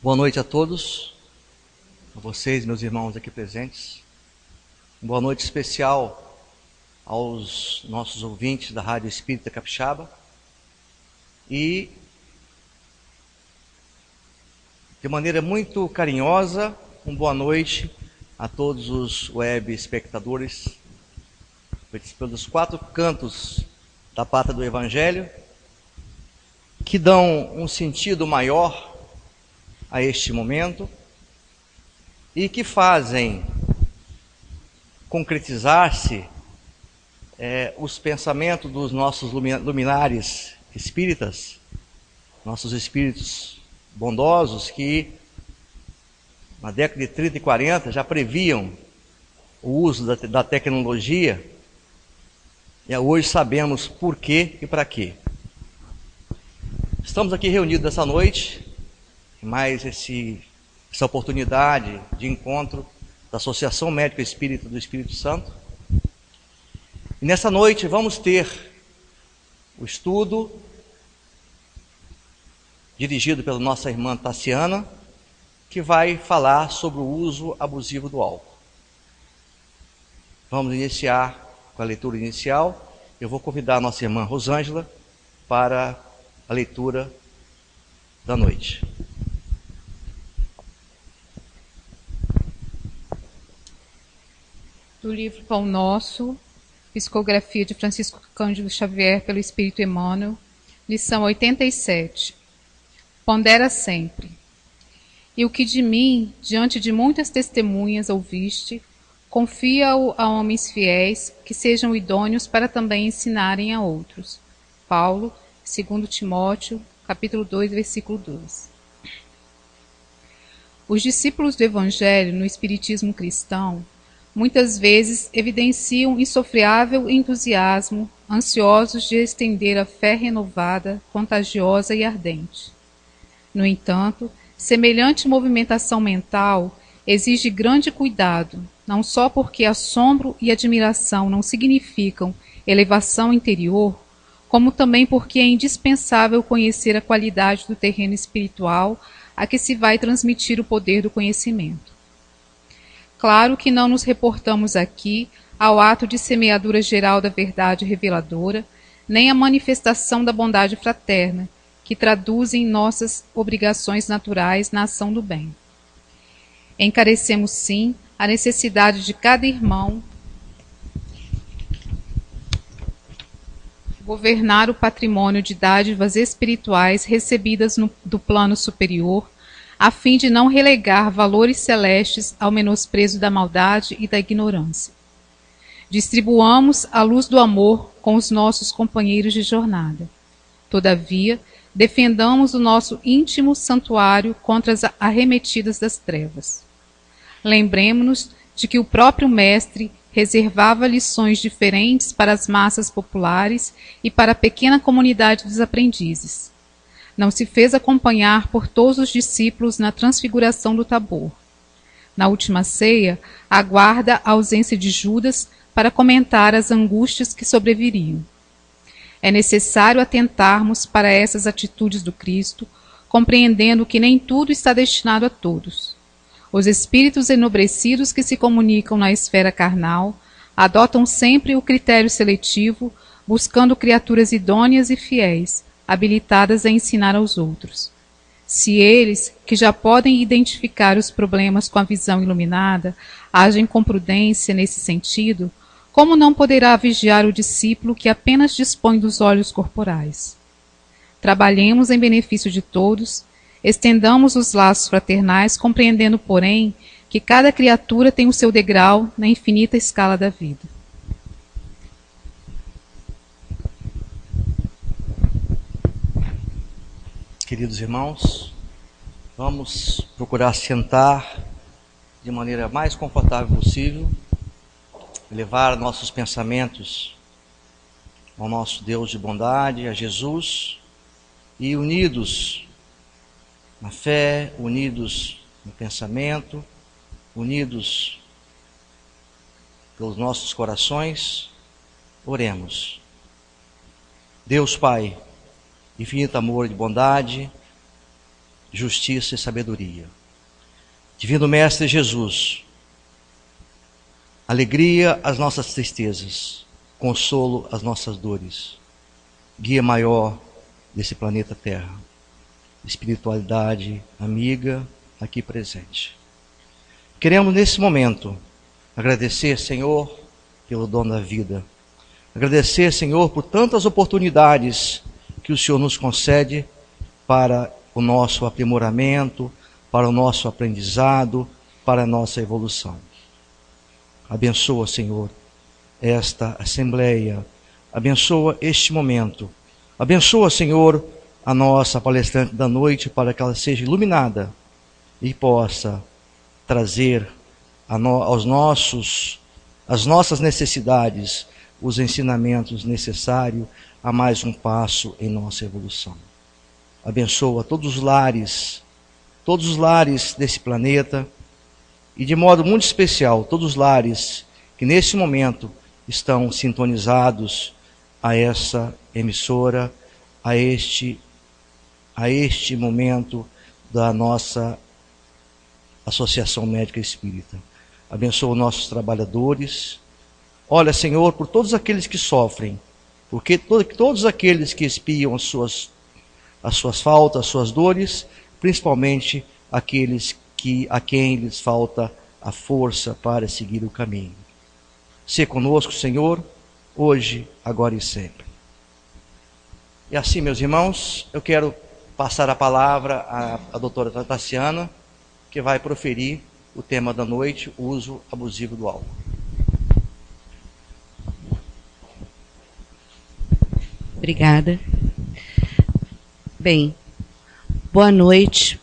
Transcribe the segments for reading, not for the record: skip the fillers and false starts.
Boa noite a todos, a vocês, meus irmãos aqui presentes. Boa noite especial aos nossos ouvintes da Rádio Espírita Capixaba. E, de maneira muito carinhosa, uma boa noite a todos os web espectadores pelos quatro cantos da pátria do Evangelho, que dão um sentido maior a este momento e que fazem concretizar-se os pensamentos dos nossos luminares espíritas, nossos espíritos bondosos que na década de 30 e 40 já previam o uso da tecnologia, e hoje sabemos por quê e para quê. Estamos aqui reunidos essa noite, mais essa oportunidade de encontro da Associação Médica Espírita do Espírito Santo. E nessa noite vamos ter o estudo dirigido pela nossa irmã Tassiana, que vai falar sobre o uso abusivo do álcool. Vamos iniciar com a leitura inicial. Eu vou convidar a nossa irmã Rosângela para a leitura da noite. Do livro Pão Nosso, psicografia de Francisco Cândido Xavier pelo Espírito Emmanuel, lição 87. Pondera sempre. E o que de mim, diante de muitas testemunhas ouviste, confia-o a homens fiéis, que sejam idôneos para também ensinarem a outros. Paulo, 2 Timóteo, capítulo 2, versículo 2. Os discípulos do Evangelho no Espiritismo cristão muitas vezes evidenciam insofreável entusiasmo, ansiosos de estender a fé renovada, contagiosa e ardente. No entanto, semelhante movimentação mental exige grande cuidado, não só porque assombro e admiração não significam elevação interior, como também porque é indispensável conhecer a qualidade do terreno espiritual a que se vai transmitir o poder do conhecimento. Claro que não nos reportamos aqui ao ato de semeadura geral da verdade reveladora, nem à manifestação da bondade fraterna, que traduzem nossas obrigações naturais na ação do bem. Encarecemos, sim, a necessidade de cada irmão governar o patrimônio de dádivas espirituais recebidas do plano superior, a fim de não relegar valores celestes ao menosprezo da maldade e da ignorância. Distribuamos a luz do amor com os nossos companheiros de jornada. Todavia, defendamos o nosso íntimo santuário contra as arremetidas das trevas. Lembremos-nos de que o próprio Mestre reservava lições diferentes para as massas populares e para a pequena comunidade dos aprendizes. Não se fez acompanhar por todos os discípulos na transfiguração do Tabor. Na última ceia, aguarda a ausência de Judas para comentar as angústias que sobreviriam. É necessário atentarmos para essas atitudes do Cristo, compreendendo que nem tudo está destinado a todos. Os espíritos enobrecidos que se comunicam na esfera carnal adotam sempre o critério seletivo, buscando criaturas idôneas e fiéis, habilitadas a ensinar aos outros. Se eles, que já podem identificar os problemas com a visão iluminada, agem com prudência nesse sentido, como não poderá vigiar o discípulo que apenas dispõe dos olhos corporais? Trabalhemos em benefício de todos, estendamos os laços fraternais, compreendendo, porém, que cada criatura tem o seu degrau na infinita escala da vida. Queridos irmãos, vamos procurar sentar de maneira mais confortável possível, levar nossos pensamentos ao nosso Deus de bondade, a Jesus, e unidos na fé, unidos no pensamento, unidos pelos nossos corações, oremos. Deus Pai, infinito amor e bondade, justiça e sabedoria. Divino Mestre Jesus, alegria às nossas tristezas, consolo às nossas dores, guia maior desse planeta Terra, espiritualidade amiga aqui presente. Queremos nesse momento agradecer, Senhor, pelo dom da vida. Agradecer, Senhor, por tantas oportunidades que o Senhor nos concede para o nosso aprimoramento, para o nosso aprendizado, para a nossa evolução. Abençoa, Senhor, esta assembleia. Abençoa este momento. Abençoa, Senhor, a nossa palestrante da noite para que ela seja iluminada e possa trazer às nossas necessidades os ensinamentos necessários a mais um passo em nossa evolução. Abençoa todos os lares desse planeta e de modo muito especial todos os lares que nesse momento estão sintonizados a essa emissora, a este momento da nossa Associação Médica Espírita. Abençoa os nossos trabalhadores. Olha, Senhor, por todos aqueles que sofrem, porque todos aqueles que expiam as suas faltas, as suas dores, principalmente aqueles a quem lhes falta a força para seguir o caminho. Sê conosco, Senhor, hoje, agora e sempre. E assim, meus irmãos, eu quero passar a palavra à doutora Tassiana, que vai proferir o tema da noite, o uso abusivo do álcool. Obrigada. Bem, boa noite.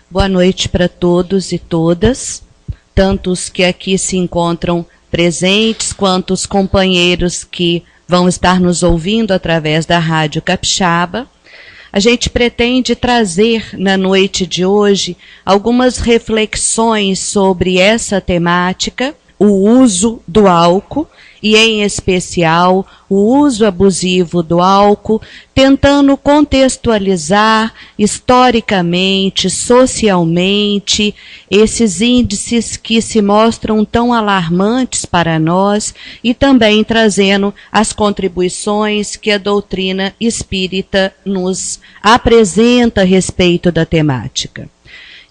Boa noite para todos e todas, tanto os que aqui se encontram presentes, quanto os companheiros que vão estar nos ouvindo através da Rádio Capixaba. A gente pretende trazer na noite de hoje algumas reflexões sobre essa temática, o uso do álcool, e em especial o uso abusivo do álcool, tentando contextualizar historicamente, socialmente, esses índices que se mostram tão alarmantes para nós e também trazendo as contribuições que a doutrina espírita nos apresenta a respeito da temática.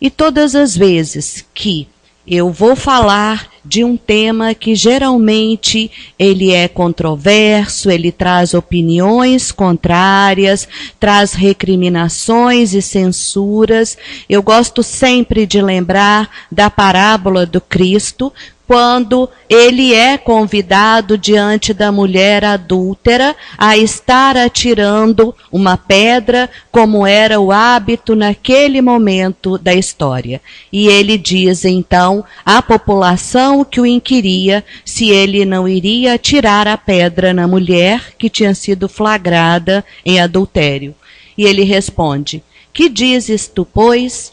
E todas as vezes que eu vou falar de um tema que geralmente ele é controverso, ele traz opiniões contrárias, traz recriminações e censuras. Eu gosto sempre de lembrar da parábola do Cristo, quando ele é convidado diante da mulher adúltera a estar atirando uma pedra, como era o hábito naquele momento da história. E ele diz então à população que o inquiria se ele não iria atirar a pedra na mulher que tinha sido flagrada em adultério. E ele responde: "Que dizes tu, pois?"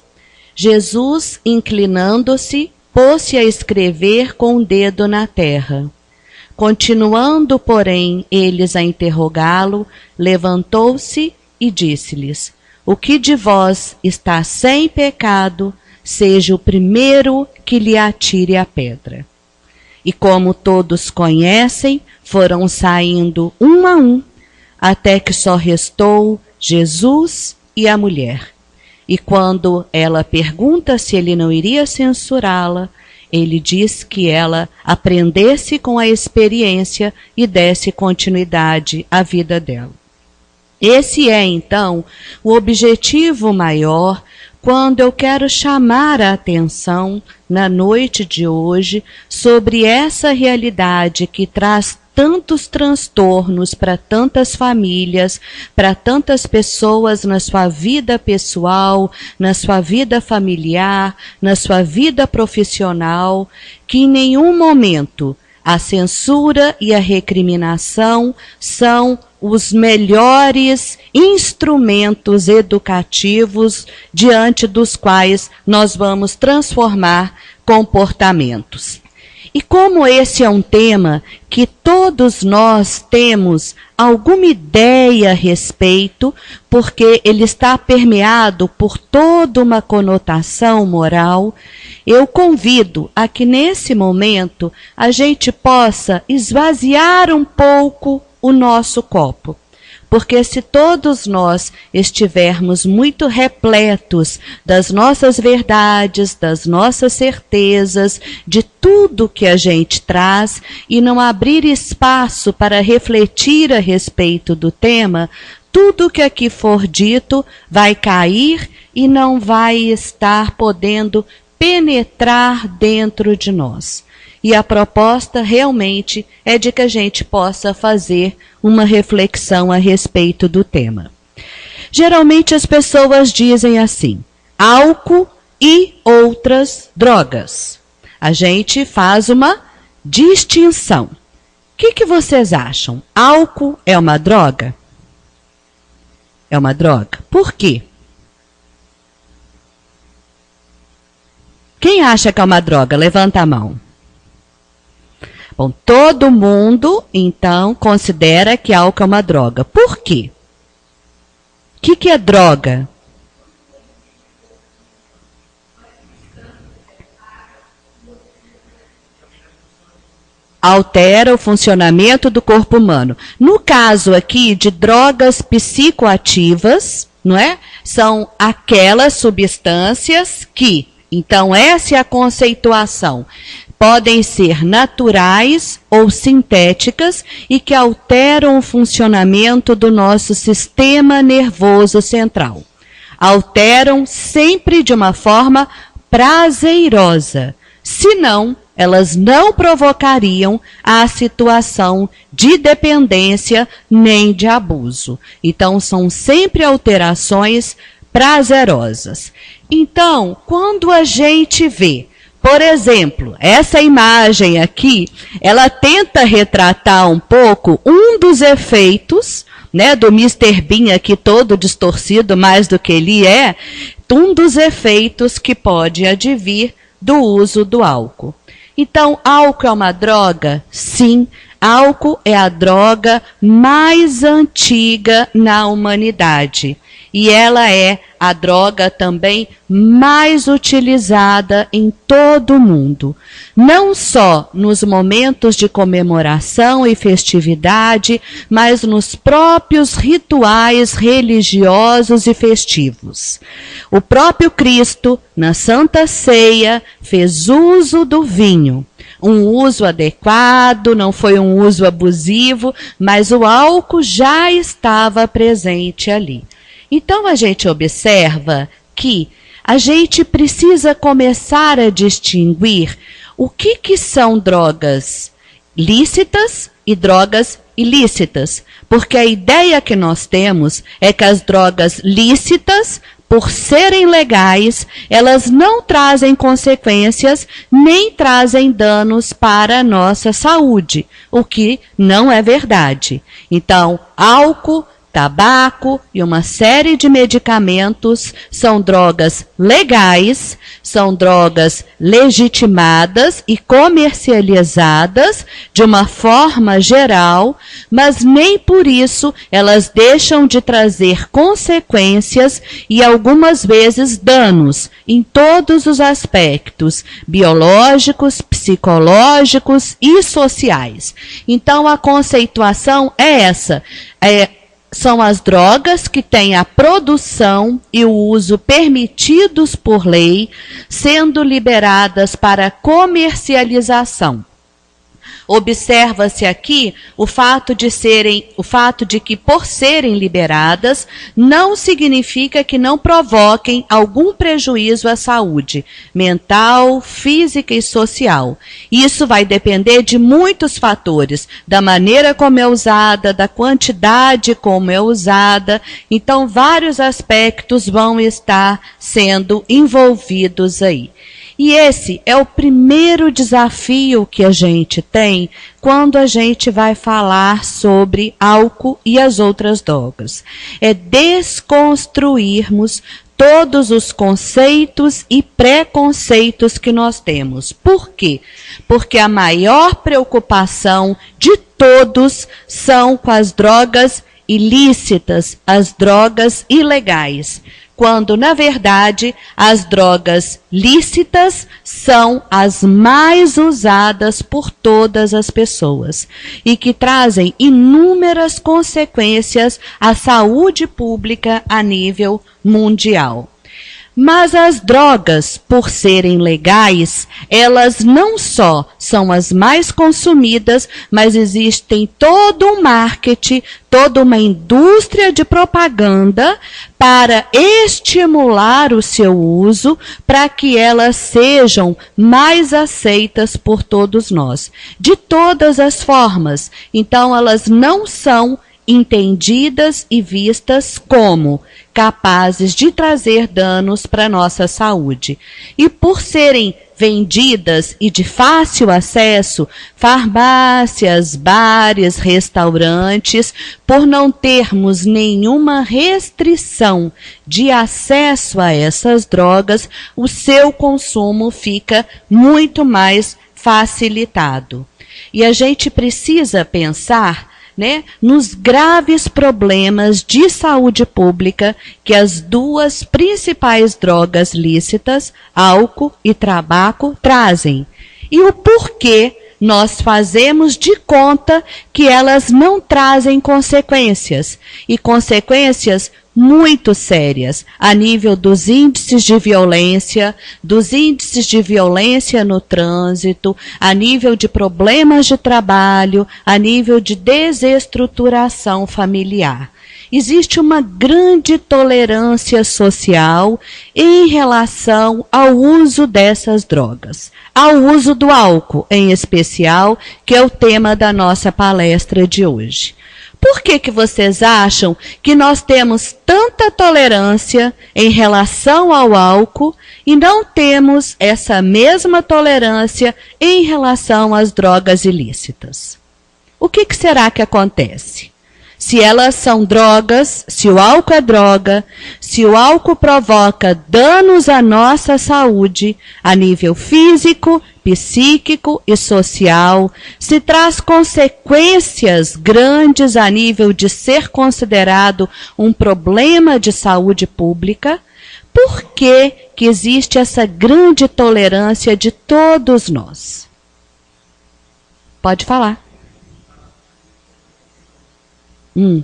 Jesus, inclinando-se, pôs-se a escrever com o dedo na terra. Continuando, porém, eles a interrogá-lo, levantou-se e disse-lhes: "O que de vós está sem pecado, seja o primeiro que lhe atire a pedra." E como todos conhecem, foram saindo um a um, até que só restou Jesus e a mulher. E quando ela pergunta se ele não iria censurá-la, ele diz que ela aprendesse com a experiência e desse continuidade à vida dela. Esse é, então, o objetivo maior quando eu quero chamar a atenção na noite de hoje sobre essa realidade que traz tantos transtornos para tantas famílias, para tantas pessoas na sua vida pessoal, na sua vida familiar, na sua vida profissional, que em nenhum momento a censura e a recriminação são os melhores instrumentos educativos diante dos quais nós vamos transformar comportamentos. E como esse é um tema que todos nós temos alguma ideia a respeito, porque ele está permeado por toda uma conotação moral, eu convido a que nesse momento a gente possa esvaziar um pouco o nosso copo. Porque se todos nós estivermos muito repletos das nossas verdades, das nossas certezas, de tudo que a gente traz, e não abrir espaço para refletir a respeito do tema, tudo que aqui for dito vai cair e não vai estar podendo penetrar dentro de nós. E a proposta realmente é de que a gente possa fazer uma reflexão a respeito do tema. Geralmente as pessoas dizem assim: álcool e outras drogas. A gente faz uma distinção. O que vocês acham? Álcool é uma droga? É uma droga. Por quê? Quem acha que é uma droga? Levanta a mão. Bom, todo mundo, então, considera que álcool é uma droga. Por quê? O que é droga? Altera o funcionamento do corpo humano. No caso aqui de drogas psicoativas, não é? São aquelas substâncias que, então essa é a conceituação, podem ser naturais ou sintéticas e que alteram o funcionamento do nosso sistema nervoso central. Alteram sempre de uma forma prazerosa, senão elas não provocariam a situação de dependência nem de abuso. Então, são sempre alterações prazerosas. Então, quando a gente vê, por exemplo, essa imagem aqui, ela tenta retratar um pouco um dos efeitos, né, do Mr. Bean aqui todo distorcido mais do que ele é, um dos efeitos que pode advir do uso do álcool. Então, álcool é uma droga? Sim, álcool é a droga mais antiga na humanidade. E ela é a droga também mais utilizada em todo o mundo. Não só nos momentos de comemoração e festividade, mas nos próprios rituais religiosos e festivos. O próprio Cristo, na Santa Ceia, fez uso do vinho. Um uso adequado, não foi um uso abusivo, mas o álcool já estava presente ali. Então, a gente observa que a gente precisa começar a distinguir o que são drogas lícitas e drogas ilícitas. Porque a ideia que nós temos é que as drogas lícitas, por serem legais, elas não trazem consequências nem trazem danos para a nossa saúde, o que não é verdade. Então, álcool, tabaco e uma série de medicamentos são drogas legais, são drogas legitimadas e comercializadas de uma forma geral, mas nem por isso elas deixam de trazer consequências e algumas vezes danos em todos os aspectos biológicos, psicológicos e sociais. Então a conceituação é essa, são as drogas que têm a produção e o uso permitidos por lei, sendo liberadas para comercialização. Observa-se aqui o fato de que, por serem liberadas, não significa que não provoquem algum prejuízo à saúde mental, física e social. Isso vai depender de muitos fatores, da maneira como é usada, da quantidade como é usada. Então, vários aspectos vão estar sendo envolvidos aí. E esse é o primeiro desafio que a gente tem quando a gente vai falar sobre álcool e as outras drogas. É desconstruirmos todos os conceitos e preconceitos que nós temos. Por quê? Porque a maior preocupação de todos são com as drogas ilícitas, as drogas ilegais, quando, na verdade, as drogas lícitas são as mais usadas por todas as pessoas e que trazem inúmeras consequências à saúde pública a nível mundial. Mas as drogas, por serem legais, elas não só são as mais consumidas, mas existem todo um marketing, toda uma indústria de propaganda para estimular o seu uso, para que elas sejam mais aceitas por todos nós, de todas as formas. Então, elas não são entendidas e vistas como capazes de trazer danos para a nossa saúde. E por serem vendidas e de fácil acesso, farmácias, bares, restaurantes, por não termos nenhuma restrição de acesso a essas drogas, o seu consumo fica muito mais facilitado. E a gente precisa pensar, né, nos graves problemas de saúde pública que as duas principais drogas lícitas, álcool e tabaco, trazem. E o porquê nós fazemos de conta que elas não trazem consequências. E consequências muito sérias a nível dos índices de violência no trânsito, a nível de problemas de trabalho, a nível de desestruturação familiar. Existe uma grande tolerância social em relação ao uso dessas drogas, ao uso do álcool em especial, que é o tema da nossa palestra de hoje. Por que vocês acham que nós temos tanta tolerância em relação ao álcool e não temos essa mesma tolerância em relação às drogas ilícitas? O que será que acontece? Se elas são drogas, se o álcool é droga, se o álcool provoca danos à nossa saúde, a nível físico, psíquico e social, se traz consequências grandes a nível de ser considerado um problema de saúde pública, por que existe essa grande tolerância de todos nós? Pode falar. Uhum.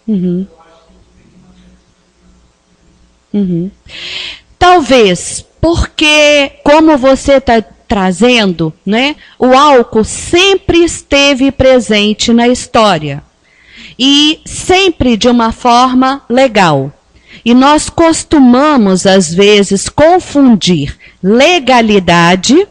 Uhum. Uhum. Talvez porque, como você está trazendo, né, o álcool sempre esteve presente na história e sempre de uma forma legal. E nós costumamos, às vezes, confundir legalidade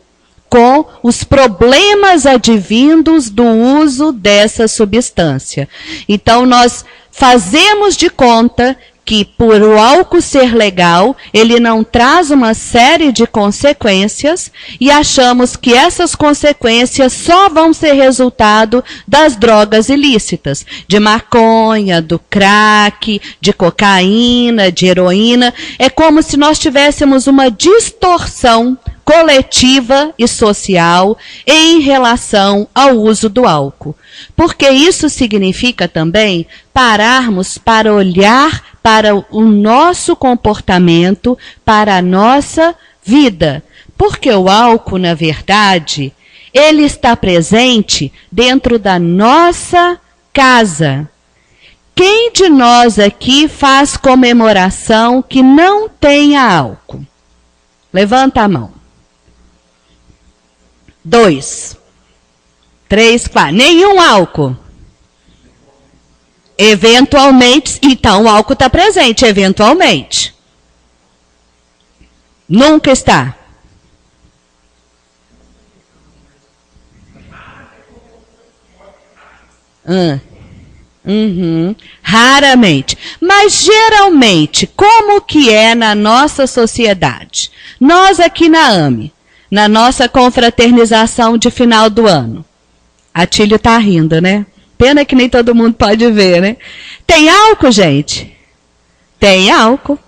com os problemas advindos do uso dessa substância. Então, nós fazemos de conta que, por o álcool ser legal, ele não traz uma série de consequências e achamos que essas consequências só vão ser resultado das drogas ilícitas, de maconha, do crack, de cocaína, de heroína. É como se nós tivéssemos uma distorção coletiva e social em relação ao uso do álcool. Porque isso significa também pararmos para olhar para o nosso comportamento, para a nossa vida. Porque o álcool, na verdade, ele está presente dentro da nossa casa. Quem de nós aqui faz comemoração que não tenha álcool? Levanta a mão. 2, 3, 4. Nenhum álcool. Eventualmente, então o álcool está presente, eventualmente. Nunca está. Raramente. Mas geralmente, como que é na nossa sociedade? Nós aqui na AME, na nossa confraternização de final do ano. A Tílio tá rindo, né? Pena que nem todo mundo pode ver, né? Tem álcool, gente? Tem álcool.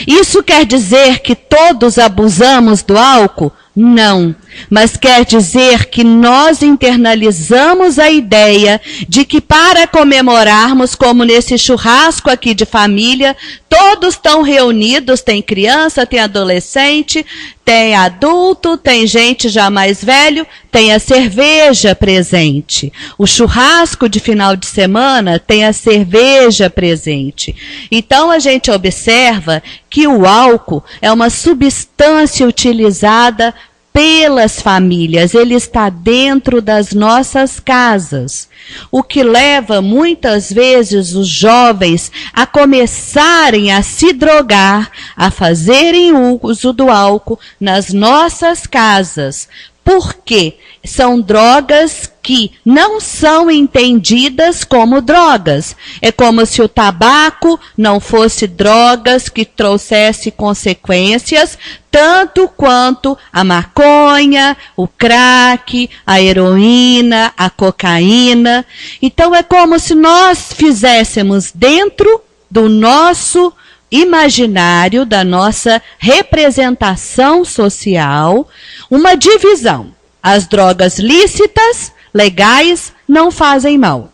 Isso quer dizer que todos abusamos do álcool? Não, mas quer dizer que nós internalizamos a ideia de que para comemorarmos, como nesse churrasco aqui de família, todos estão reunidos, tem criança, tem adolescente, tem adulto, tem gente já mais velho, tem a cerveja presente. O churrasco de final de semana tem a cerveja presente. Então a gente observa que o álcool é uma substância utilizada pelas famílias, ele está dentro das nossas casas, o que leva muitas vezes os jovens a começarem a se drogar, a fazerem uso do álcool nas nossas casas. Por quê? São drogas que não são entendidas como drogas. É como se o tabaco não fosse drogas que trouxesse consequências, tanto quanto a maconha, o crack, a heroína, a cocaína. Então é como se nós fizéssemos dentro do nosso imaginário, da nossa representação social, uma divisão. As drogas lícitas, legais, não fazem mal.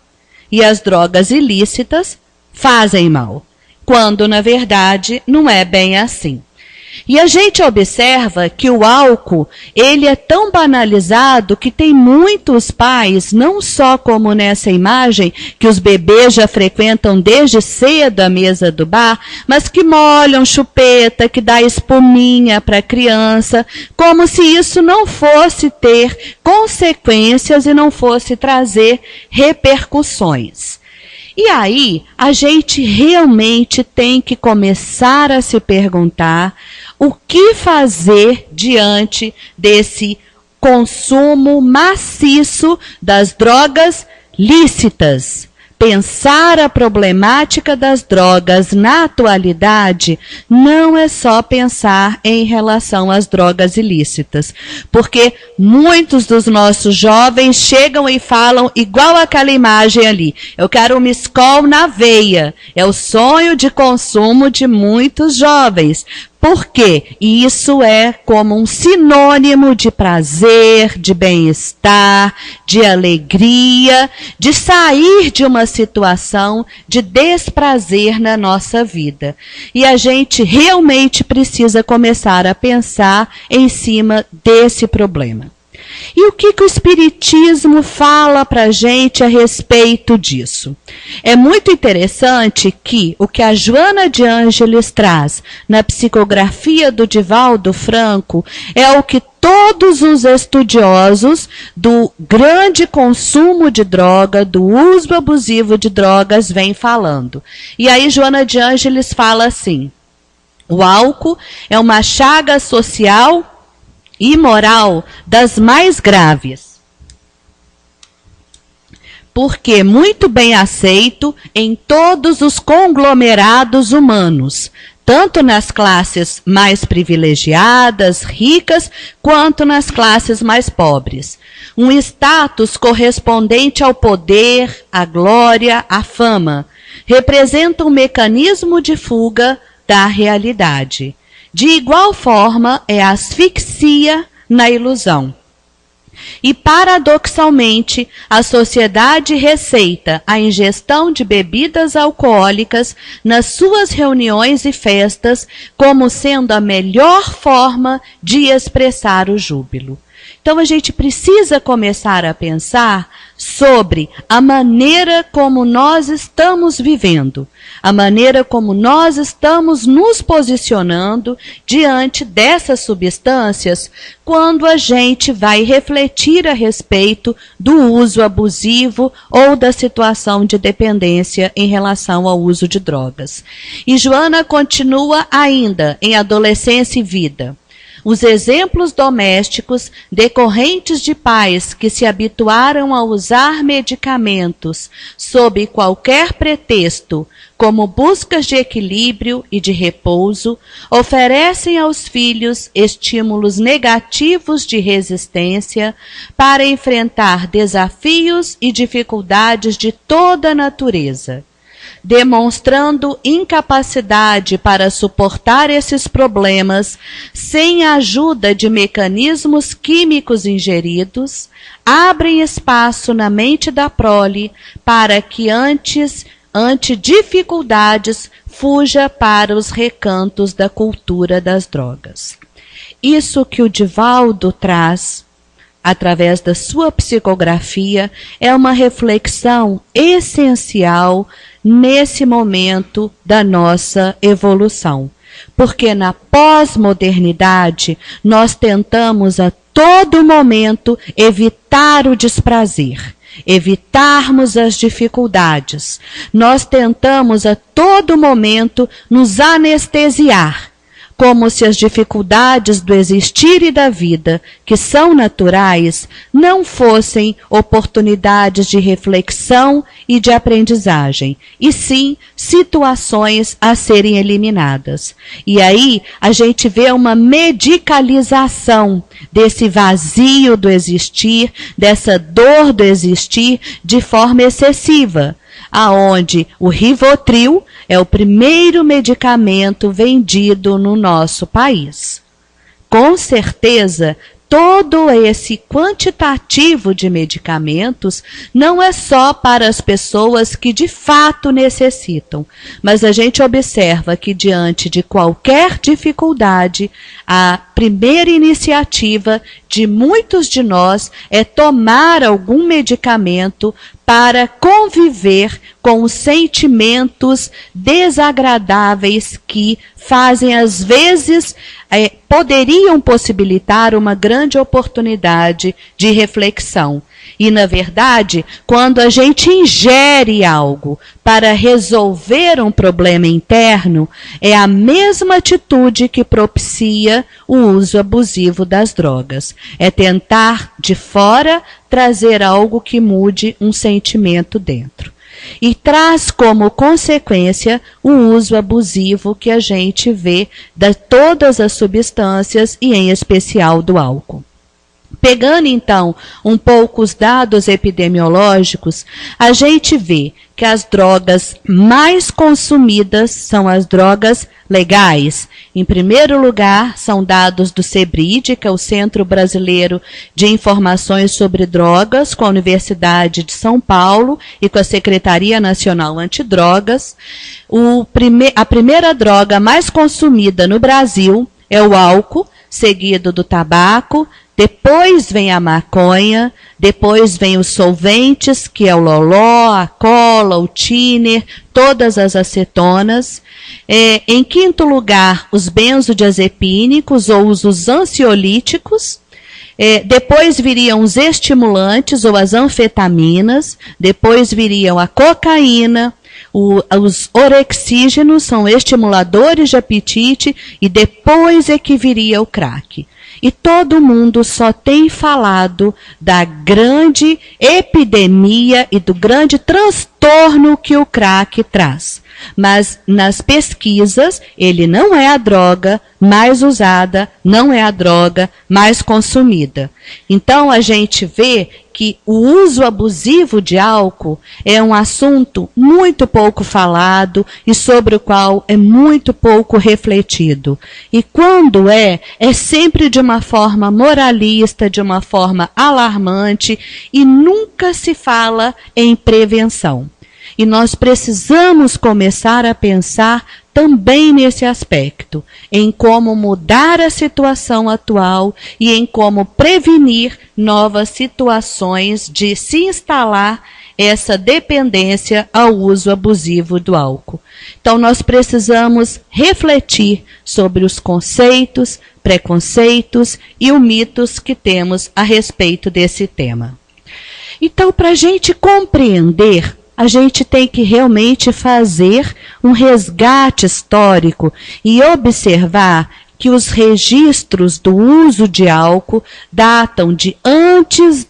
E as drogas ilícitas fazem mal. Quando, na verdade, não é bem assim. E a gente observa que o álcool, ele é tão banalizado que tem muitos pais, não só como nessa imagem, que os bebês já frequentam desde cedo a mesa do bar, mas que molham chupeta, que dá espuminha para a criança, como se isso não fosse ter consequências e não fosse trazer repercussões. E aí, a gente realmente tem que começar a se perguntar o que fazer diante desse consumo maciço das drogas lícitas. Pensar a problemática das drogas na atualidade não é só pensar em relação às drogas ilícitas, porque muitos dos nossos jovens chegam e falam igual aquela imagem ali, eu quero uma Skol na veia, é o sonho de consumo de muitos jovens. Por quê? E isso é como um sinônimo de prazer, de bem-estar, de alegria, de sair de uma situação de desprazer na nossa vida. E a gente realmente precisa começar a pensar em cima desse problema. E o que o Espiritismo fala para a gente a respeito disso? É muito interessante que o que a Joana de Ângeles traz na psicografia do Divaldo Franco é o que todos os estudiosos do grande consumo de droga, do uso abusivo de drogas, vêm falando. E aí Joana de Ângeles fala assim, o álcool é uma chaga social e moral das mais graves, porque muito bem aceito em todos os conglomerados humanos, tanto nas classes mais privilegiadas, ricas, quanto nas classes mais pobres. Um status correspondente ao poder, à glória, à fama, representa um mecanismo de fuga da realidade. De igual forma, é a asfixia na ilusão. E, paradoxalmente, a sociedade receita a ingestão de bebidas alcoólicas nas suas reuniões e festas como sendo a melhor forma de expressar o júbilo. Então, a gente precisa começar a pensar sobre a maneira como nós estamos vivendo, a maneira como nós estamos nos posicionando diante dessas substâncias quando a gente vai refletir a respeito do uso abusivo ou da situação de dependência em relação ao uso de drogas. E Joana continua ainda em Adolescência e Vida. Os exemplos domésticos decorrentes de pais que se habituaram a usar medicamentos sob qualquer pretexto, como buscas de equilíbrio e de repouso, oferecem aos filhos estímulos negativos de resistência para enfrentar desafios e dificuldades de toda natureza. Demonstrando incapacidade para suportar esses problemas sem a ajuda de mecanismos químicos ingeridos, abrem espaço na mente da prole para que ante dificuldades fuja para os recantos da cultura das drogas. Isso que o Divaldo traz através da sua psicografia, é uma reflexão essencial nesse momento da nossa evolução. Porque na pós-modernidade, nós tentamos a todo momento evitar o desprazer, evitarmos as dificuldades. Nós tentamos a todo momento nos anestesiar, como se as dificuldades do existir e da vida, que são naturais, não fossem oportunidades de reflexão e de aprendizagem, e sim situações a serem eliminadas. E aí a gente vê uma medicalização desse vazio do existir, dessa dor do existir, de forma excessiva, aonde o Rivotril é o primeiro medicamento vendido no nosso país. Com certeza, todo esse quantitativo de medicamentos não é só para as pessoas que de fato necessitam, mas a gente observa que diante de qualquer dificuldade, a primeira iniciativa de muitos de nós é tomar algum medicamento para conviver com os sentimentos desagradáveis que fazem, às vezes, poderiam possibilitar uma grande oportunidade de reflexão. E, na verdade, quando a gente ingere algo para resolver um problema interno, é a mesma atitude que propicia o uso abusivo das drogas. É tentar, de fora, trazer algo que mude um sentimento dentro. E traz como consequência o uso abusivo que a gente vê de todas as substâncias e em especial do álcool. Pegando então um pouco os dados epidemiológicos, a gente vê que as drogas mais consumidas são as drogas legais. Em primeiro lugar, são dados do CEBRID, que é o Centro Brasileiro de Informações sobre Drogas, com a Universidade de São Paulo e com a Secretaria Nacional Antidrogas. A primeira droga mais consumida no Brasil é o álcool, seguido do tabaco. Depois vem a maconha, depois vem os solventes, que é o loló, a cola, o thinner, todas as acetonas. Em quinto lugar, os benzodiazepínicos ou os ansiolíticos. Depois viriam os estimulantes ou as anfetaminas. Depois viriam a cocaína. Os orexígenos são estimuladores de apetite e depois é que viria o crack. E todo mundo só tem falado da grande epidemia e do grande transtorno que o crack traz. Mas nas pesquisas, ele não é a droga mais usada, não é a droga mais consumida. Então a gente vê que o uso abusivo de álcool é um assunto muito pouco falado e sobre o qual é muito pouco refletido. E quando é sempre de uma forma moralista, de uma forma alarmante e nunca se fala em prevenção. E nós precisamos começar a pensar também nesse aspecto, em como mudar a situação atual e em como prevenir novas situações de se instalar essa dependência ao uso abusivo do álcool. Então nós precisamos refletir sobre os conceitos, preconceitos e os mitos que temos a respeito desse tema. Então, para a gente compreender, a gente tem que realmente fazer um resgate histórico e observar que os registros do uso de álcool datam de antes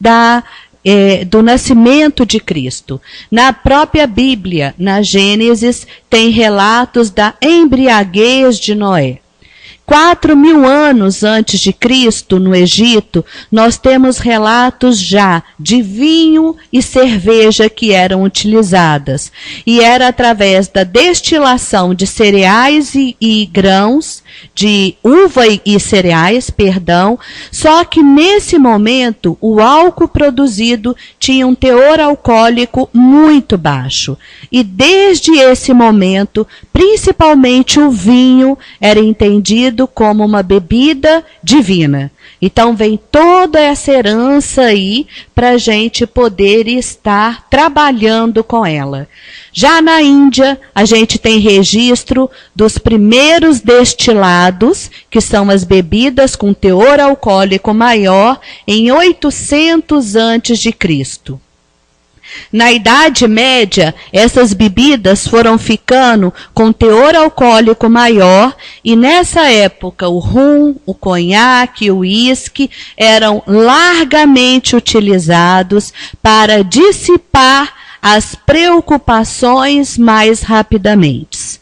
do nascimento de Cristo. Na própria Bíblia, na Gênesis, tem relatos da embriaguez de Noé. 4.000 anos antes de Cristo, no Egito, nós temos relatos já de vinho e cerveja que eram utilizadas. E era através da destilação de cereais e grãos, de uva e cereais, perdão. Só que nesse momento, o álcool produzido tinha um teor alcoólico muito baixo. E desde esse momento, principalmente o vinho era entendido como uma bebida divina. Então vem toda essa herança aí para a gente poder estar trabalhando com ela. Já na Índia, a gente tem registro dos primeiros destilados, que são as bebidas com teor alcoólico maior, em 800 a.C. Na Idade Média, essas bebidas foram ficando com teor alcoólico maior e nessa época o rum, o conhaque, o uísque eram largamente utilizados para dissipar as preocupações mais rapidamente.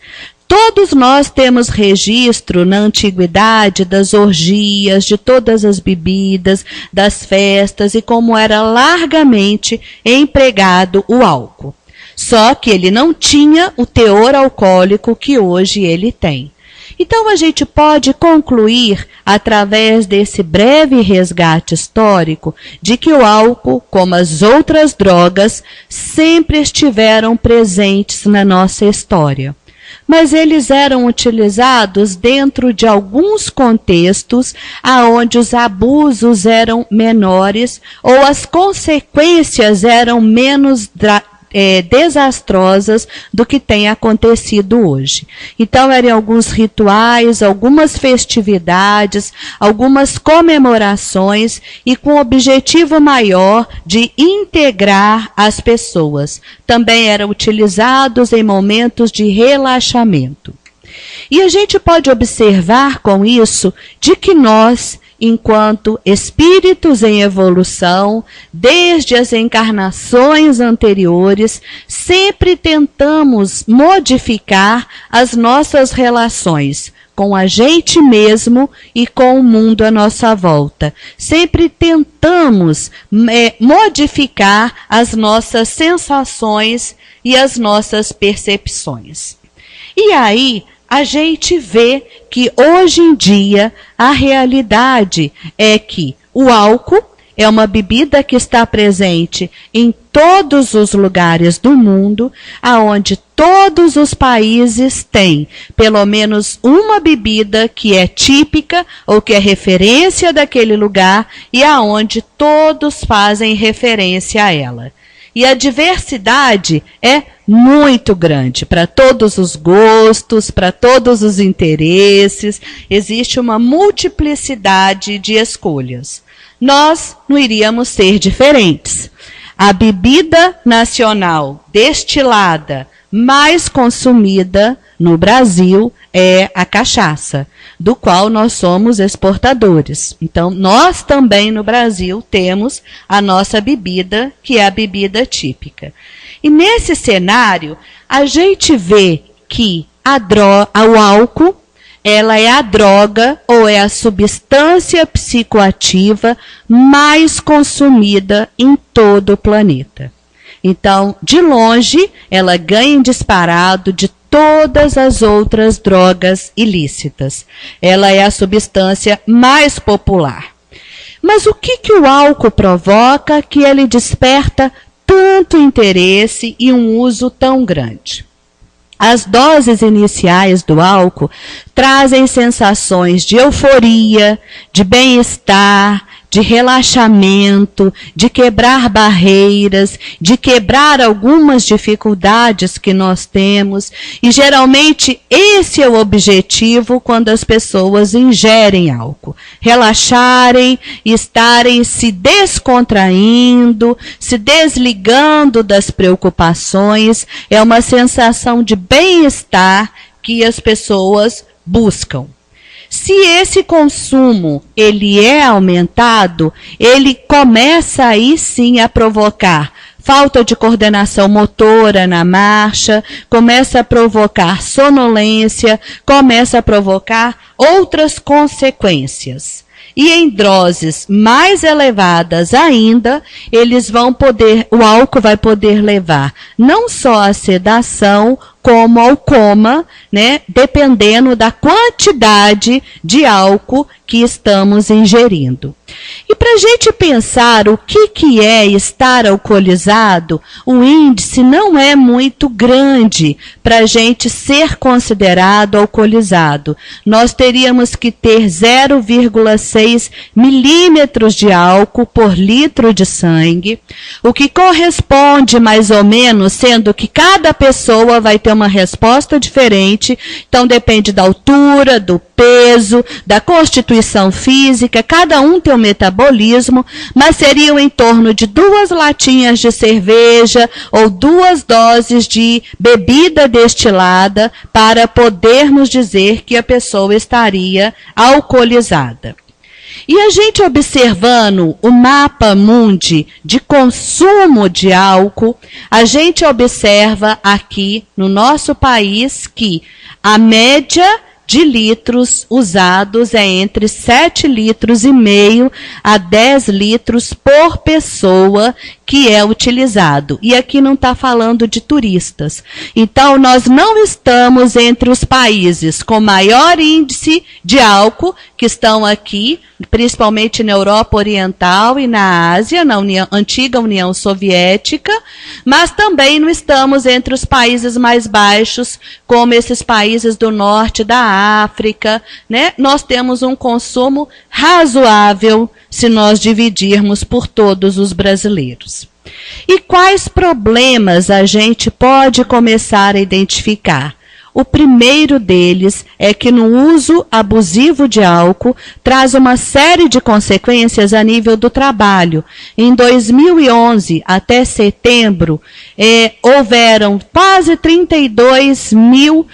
Todos nós temos registro na antiguidade das orgias, de todas as bebidas, das festas e como era largamente empregado o álcool. Só que ele não tinha o teor alcoólico que hoje ele tem. Então a gente pode concluir, através desse breve resgate histórico, de que o álcool, como as outras drogas, sempre estiveram presentes na nossa história. Mas eles eram utilizados dentro de alguns contextos aonde os abusos eram menores ou as consequências eram menos desastrosas do que tem acontecido hoje. Então eram alguns rituais, algumas festividades, algumas comemorações e com o objetivo maior de integrar as pessoas. Também eram utilizados em momentos de relaxamento. E a gente pode observar com isso de que nós, enquanto espíritos em evolução, desde as encarnações anteriores, sempre tentamos modificar as nossas relações com a gente mesmo e com o mundo à nossa volta. Sempre tentamos modificar as nossas sensações e as nossas percepções. E aí, a gente vê que hoje em dia a realidade é que o álcool é uma bebida que está presente em todos os lugares do mundo, aonde todos os países têm pelo menos uma bebida que é típica ou que é referência daquele lugar e aonde todos fazem referência a ela. E a diversidade é muito grande, para todos os gostos, para todos os interesses, existe uma multiplicidade de escolhas. Nós não iríamos ser diferentes. A bebida nacional destilada mais consumida no Brasil é a cachaça, do qual nós somos exportadores. Então, nós também no Brasil temos a nossa bebida, que é a bebida típica. E nesse cenário, a gente vê que o álcool, ela é a droga ou é a substância psicoativa mais consumida em todo o planeta. Então, de longe, ela ganha em disparado de todas as outras drogas ilícitas. Ela é a substância mais popular. Mas o que o álcool provoca que ele desperta tanto interesse e um uso tão grande? As doses iniciais do álcool trazem sensações de euforia, de bem-estar, de relaxamento, de quebrar barreiras, de quebrar algumas dificuldades que nós temos. E geralmente esse é o objetivo quando as pessoas ingerem álcool. Relaxarem, estarem se descontraindo, se desligando das preocupações. É uma sensação de bem-estar que as pessoas buscam. Se esse consumo ele é aumentado, ele começa aí sim a provocar falta de coordenação motora na marcha, começa a provocar sonolência, começa a provocar outras consequências. E em doses mais elevadas ainda, o álcool vai poder levar não só à sedação, como ao coma, né, dependendo da quantidade de álcool que estamos ingerindo. E para a gente pensar o que é estar alcoolizado, o índice não é muito grande para a gente ser considerado alcoolizado. Nós teríamos que ter 0,6 milímetros de álcool por litro de sangue, o que corresponde mais ou menos, sendo que cada pessoa vai ter uma resposta diferente, então depende da altura, do peso, da constituição física, cada um tem um metabolismo, mas seriam em torno de 2 latinhas de cerveja ou 2 doses de bebida destilada para podermos dizer que a pessoa estaria alcoolizada. E a gente observando o mapa mundi de consumo de álcool, a gente observa aqui no nosso país que a média de litros usados é entre 7,5 litros a 10 litros por pessoa que é utilizado. E aqui não está falando de turistas. Então, nós não estamos entre os países com maior índice de álcool, que estão aqui, principalmente na Europa Oriental e na Ásia, na antiga União Soviética, mas também não estamos entre os países mais baixos, como esses países do norte da África, né? Nós temos um consumo razoável se nós dividirmos por todos os brasileiros. E quais problemas a gente pode começar a identificar? O primeiro deles é que no uso abusivo de álcool traz uma série de consequências a nível do trabalho. Em 2011 até setembro, houveram quase 32 mil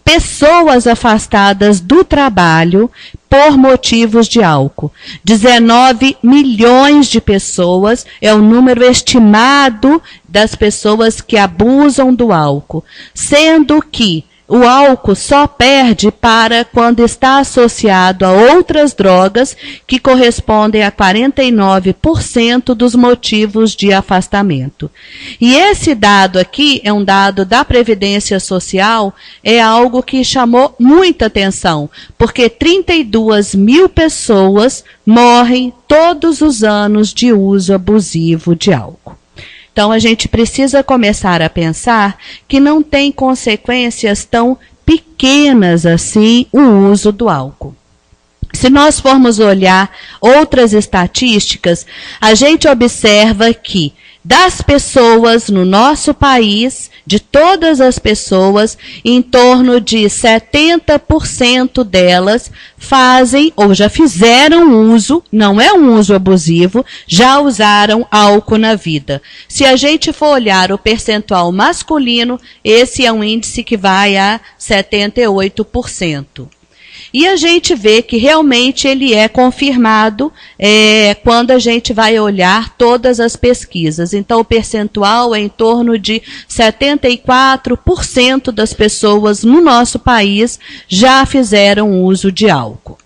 pessoas afastadas do trabalho por motivos de álcool. 19 milhões de pessoas é o número estimado das pessoas que abusam do álcool, sendo que o álcool só perde para quando está associado a outras drogas que correspondem a 49% dos motivos de afastamento. E esse dado aqui é um dado da Previdência Social, é algo que chamou muita atenção, porque 32 mil pessoas morrem todos os anos de uso abusivo de álcool. Então, a gente precisa começar a pensar que não tem consequências tão pequenas assim o uso do álcool. Se nós formos olhar outras estatísticas, a gente observa que das pessoas no nosso país, de todas as pessoas, em torno de 70% delas fazem ou já fizeram uso, não é um uso abusivo, já usaram álcool na vida. Se a gente for olhar o percentual masculino, esse é um índice que vai a 78%. E a gente vê que realmente ele é confirmado quando a gente vai olhar todas as pesquisas. Então, o percentual é em torno de 74% das pessoas no nosso país já fizeram uso de álcool.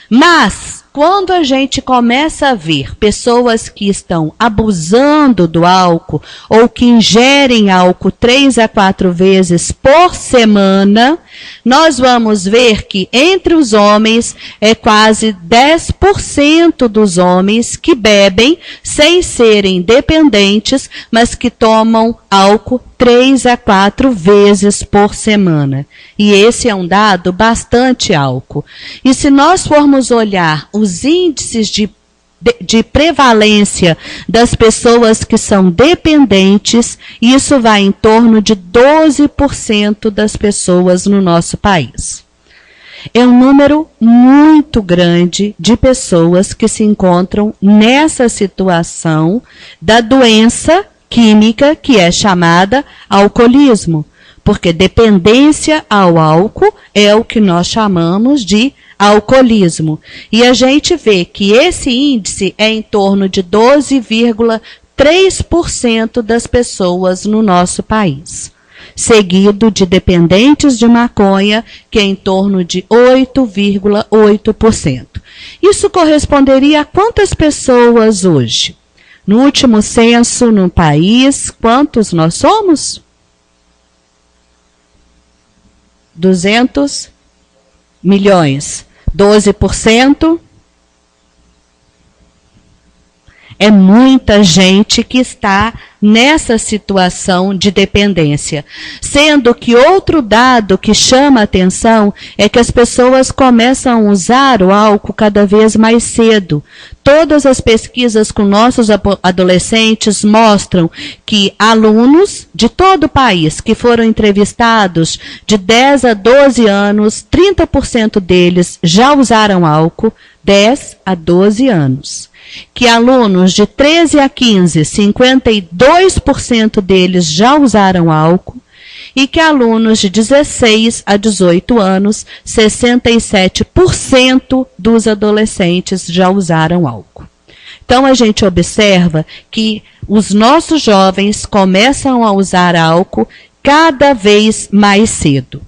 Mas, quando a gente começa a ver pessoas que estão abusando do álcool ou que ingerem álcool 3 a 4 vezes por semana, nós vamos ver que entre os homens é quase 10% dos homens que bebem sem serem dependentes, mas que tomam álcool 3 a 4 vezes por semana. E esse é um dado bastante alto. E se nós formos olhar os índices de prevalência das pessoas que são dependentes, isso vai em torno de 12% das pessoas no nosso país. É um número muito grande de pessoas que se encontram nessa situação da doença química que é chamada alcoolismo. porque dependência ao álcool é o que nós chamamos de alcoolismo. E a gente vê que esse índice é em torno de 12,3% das pessoas no nosso país, seguido de dependentes de maconha, que é em torno de 8,8%. Isso corresponderia a quantas pessoas hoje? No último censo no país, quantos nós somos? 200 milhões. 12%. É muita gente que está nessa situação de dependência. Sendo que outro dado que chama a atenção é que as pessoas começam a usar o álcool cada vez mais cedo. Todas as pesquisas com nossos adolescentes mostram que alunos de todo o país que foram entrevistados de 10 a 12 anos, 30% deles já usaram álcool, 10 a 12 anos. Que alunos de 13 a 15, 52% deles já usaram álcool, e que alunos de 16 a 18 anos, 67% dos adolescentes já usaram álcool. Então a gente observa que os nossos jovens começam a usar álcool cada vez mais cedo.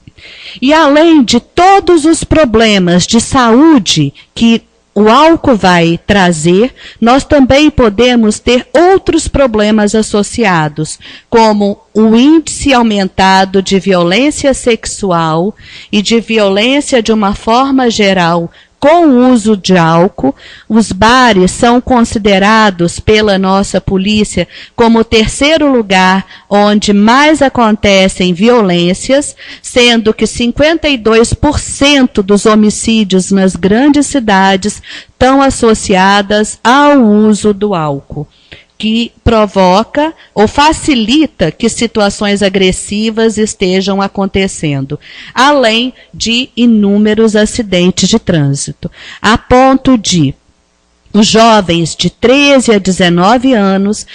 E além de todos os problemas de saúde que o álcool vai trazer, nós também podemos ter outros problemas associados, como o índice aumentado de violência sexual e de violência de uma forma geral com o uso de álcool. Os bares são considerados pela nossa polícia como o terceiro lugar onde mais acontecem violências, sendo que 52% dos homicídios nas grandes cidades estão associadas ao uso do álcool, que provoca ou facilita que situações agressivas estejam acontecendo, além de inúmeros acidentes de trânsito, a ponto de os jovens de 13 a 19 anos,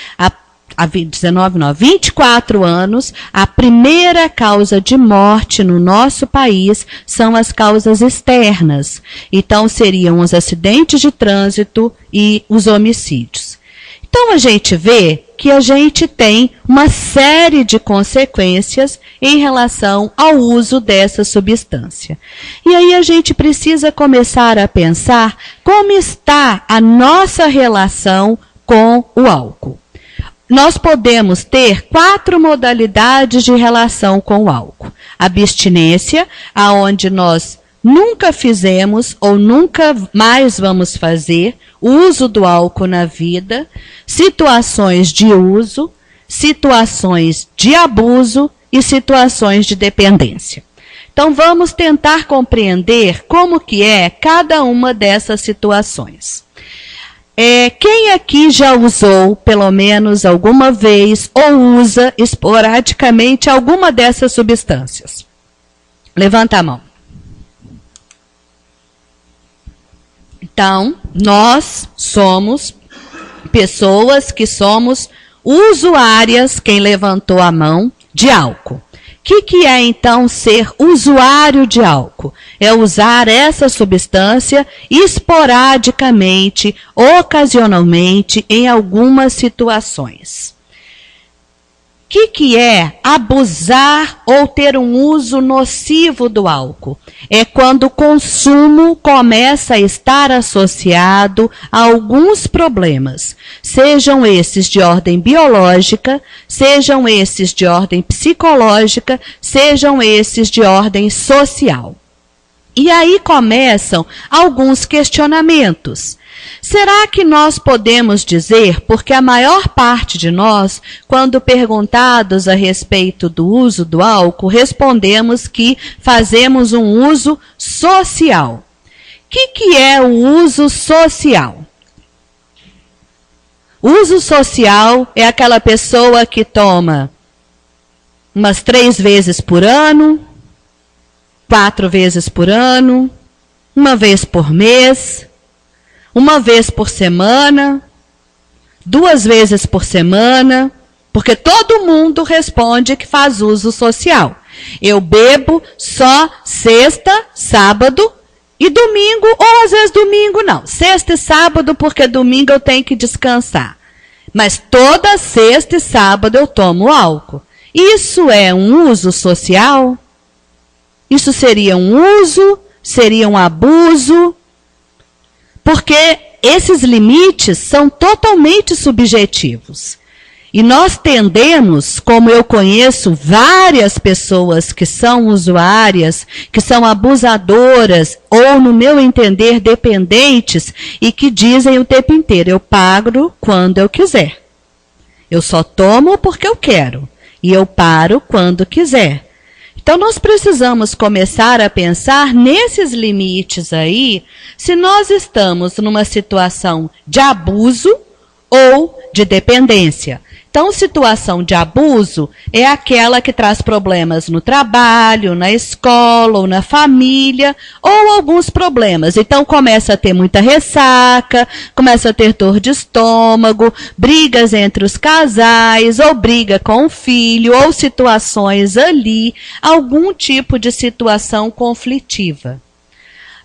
24 anos, a primeira causa de morte no nosso país são as causas externas. Então, seriam os acidentes de trânsito e os homicídios. Então, a gente vê que a gente tem uma série de consequências em relação ao uso dessa substância. E aí a gente precisa começar a pensar como está a nossa relação com o álcool. Nós podemos ter 4 modalidades de relação com o álcool. Abstinência, aonde nós nunca fizemos ou nunca mais vamos fazer uso do álcool na vida, situações de uso, situações de abuso e situações de dependência. Então vamos tentar compreender como que é cada uma dessas situações. Quem aqui já usou, pelo menos alguma vez, ou usa esporadicamente alguma dessas substâncias? Levanta a mão. Então, nós somos pessoas que somos usuárias, quem levantou a mão, de álcool. O que é, então, ser usuário de álcool? É usar essa substância esporadicamente, ocasionalmente, em algumas situações. O que é abusar ou ter um uso nocivo do álcool? É quando o consumo começa a estar associado a alguns problemas, sejam esses de ordem biológica, sejam esses de ordem psicológica, sejam esses de ordem social. E aí começam alguns questionamentos. Será que nós podemos dizer, porque a maior parte de nós, quando perguntados a respeito do uso do álcool, respondemos que fazemos um uso social. O que é o uso social? O uso social é aquela pessoa que toma umas 3 vezes por ano, 4 vezes por ano, 1 vez por mês, 1 vez por semana, 2 vezes por semana, porque todo mundo responde que faz uso social. Eu bebo só sexta, sábado e domingo, ou às vezes domingo não. Sexta e sábado, porque domingo eu tenho que descansar. Mas toda sexta e sábado eu tomo álcool. Isso é um uso social? Isso seria um uso? Seria um abuso? Porque esses limites são totalmente subjetivos. E nós tendemos, como eu conheço várias pessoas que são usuárias, que são abusadoras, ou, no meu entender, dependentes, e que dizem o tempo inteiro, eu pago quando eu quiser. Eu só tomo porque eu quero. E eu paro quando quiser. Então, nós precisamos começar a pensar nesses limites aí, se nós estamos numa situação de abuso ou de dependência. Então, situação de abuso é aquela que traz problemas no trabalho, na escola ou na família, ou alguns problemas. Então, começa a ter muita ressaca, começa a ter dor de estômago, brigas entre os casais, ou briga com o filho, ou situações ali, algum tipo de situação conflitiva.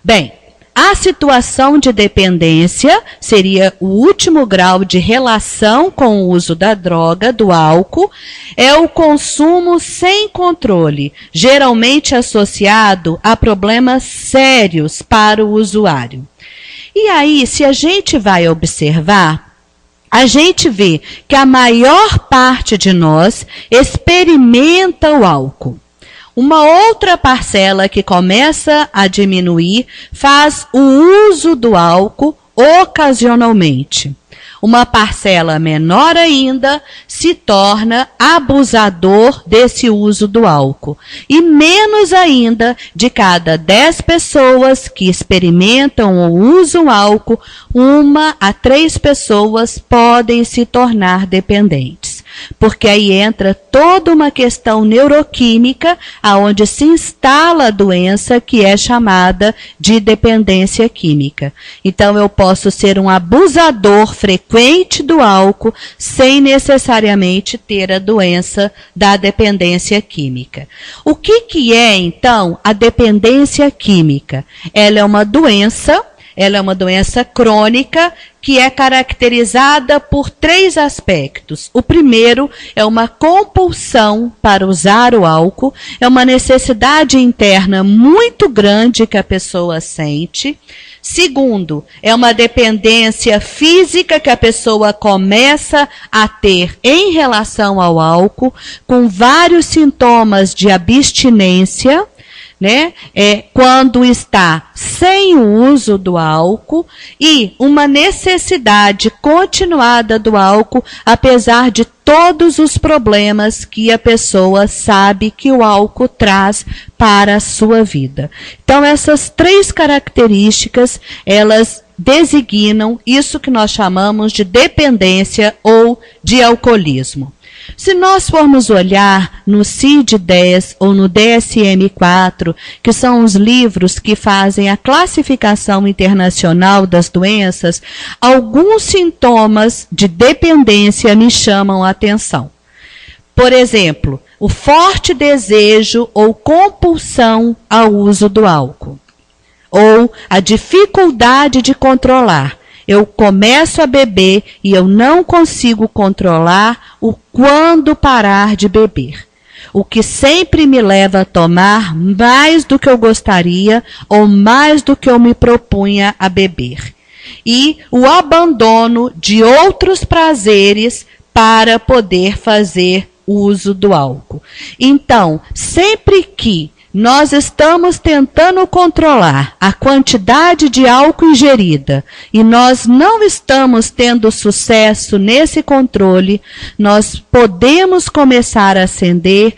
Bem, a situação de dependência seria o último grau de relação com o uso da droga, do álcool, é o consumo sem controle, geralmente associado a problemas sérios para o usuário. E aí, se a gente vai observar, a gente vê que a maior parte de nós experimenta o álcool. Uma outra parcela que começa a diminuir faz o uso do álcool ocasionalmente. Uma parcela menor ainda se torna abusador desse uso do álcool. E menos ainda, de cada 10 pessoas que experimentam ou usam álcool, 1 a 3 pessoas podem se tornar dependentes. Porque aí entra toda uma questão neuroquímica, aonde se instala a doença que é chamada de dependência química. Então, eu posso ser um abusador frequente do álcool, sem necessariamente ter a doença da dependência química. O que é, então, a dependência química? Ela é uma doença crônica que é caracterizada por 3 aspectos. O primeiro é uma compulsão para usar o álcool, é uma necessidade interna muito grande que a pessoa sente. Segundo, é uma dependência física que a pessoa começa a ter em relação ao álcool, com vários sintomas de abstinência, né? Quando está sem o uso do álcool, e uma necessidade continuada do álcool, apesar de todos os problemas que a pessoa sabe que o álcool traz para a sua vida. Então, essas 3 características, elas designam isso que nós chamamos de dependência ou de alcoolismo. Se nós formos olhar no CID-10 ou no DSM-4, que são os livros que fazem a classificação internacional das doenças, alguns sintomas de dependência me chamam a atenção. Por exemplo, o forte desejo ou compulsão ao uso do álcool, ou a dificuldade de controlar. Eu começo a beber e eu não consigo controlar o quando parar de beber. O que sempre me leva a tomar mais do que eu gostaria ou mais do que eu me propunha a beber. E o abandono de outros prazeres para poder fazer uso do álcool. Então, sempre que nós estamos tentando controlar a quantidade de álcool ingerida e nós não estamos tendo sucesso nesse controle, nós podemos começar a acender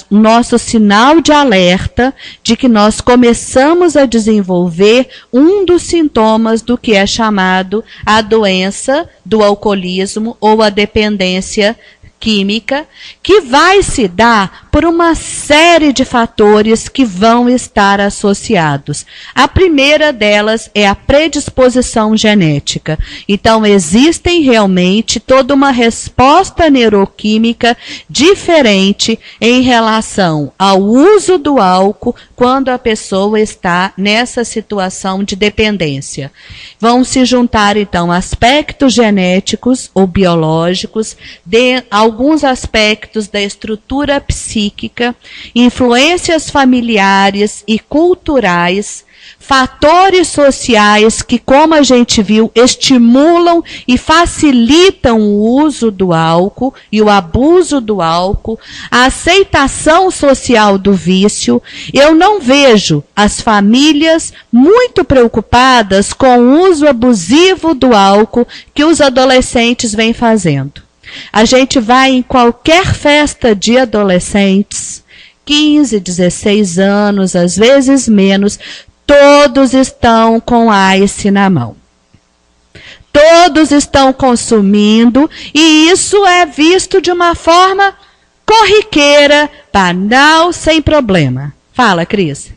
nosso sinal de alerta de que nós começamos a desenvolver um dos sintomas do que é chamado a doença do alcoolismo ou a dependência química, que vai se dar por uma série de fatores que vão estar associados. A primeira delas é a predisposição genética. Então, existem realmente toda uma resposta neuroquímica diferente em relação ao uso do álcool quando a pessoa está nessa situação de dependência. Vão se juntar, então, aspectos genéticos ou biológicos, de alguns aspectos da estrutura psíquica, influências familiares e culturais, fatores sociais que, como a gente viu, estimulam e facilitam o uso do álcool e o abuso do álcool, a aceitação social do vício. Eu não vejo as famílias muito preocupadas com o uso abusivo do álcool que os adolescentes vêm fazendo. A gente vai em qualquer festa de adolescentes, 15, 16 anos, às vezes menos, todos estão com ice na mão. Todos estão consumindo e isso é visto de uma forma corriqueira, banal, sem problema. Fala, Cris.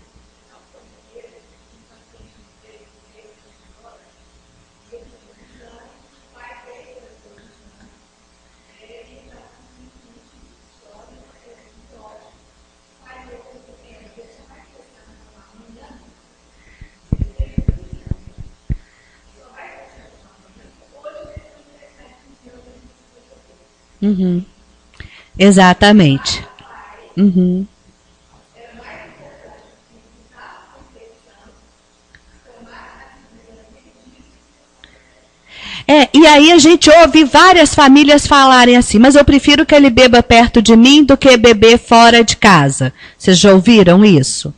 Uhum. Exatamente. Uhum. E aí a gente ouve várias famílias falarem assim, mas eu prefiro que ele beba perto de mim do que beber fora de casa. Vocês já ouviram isso?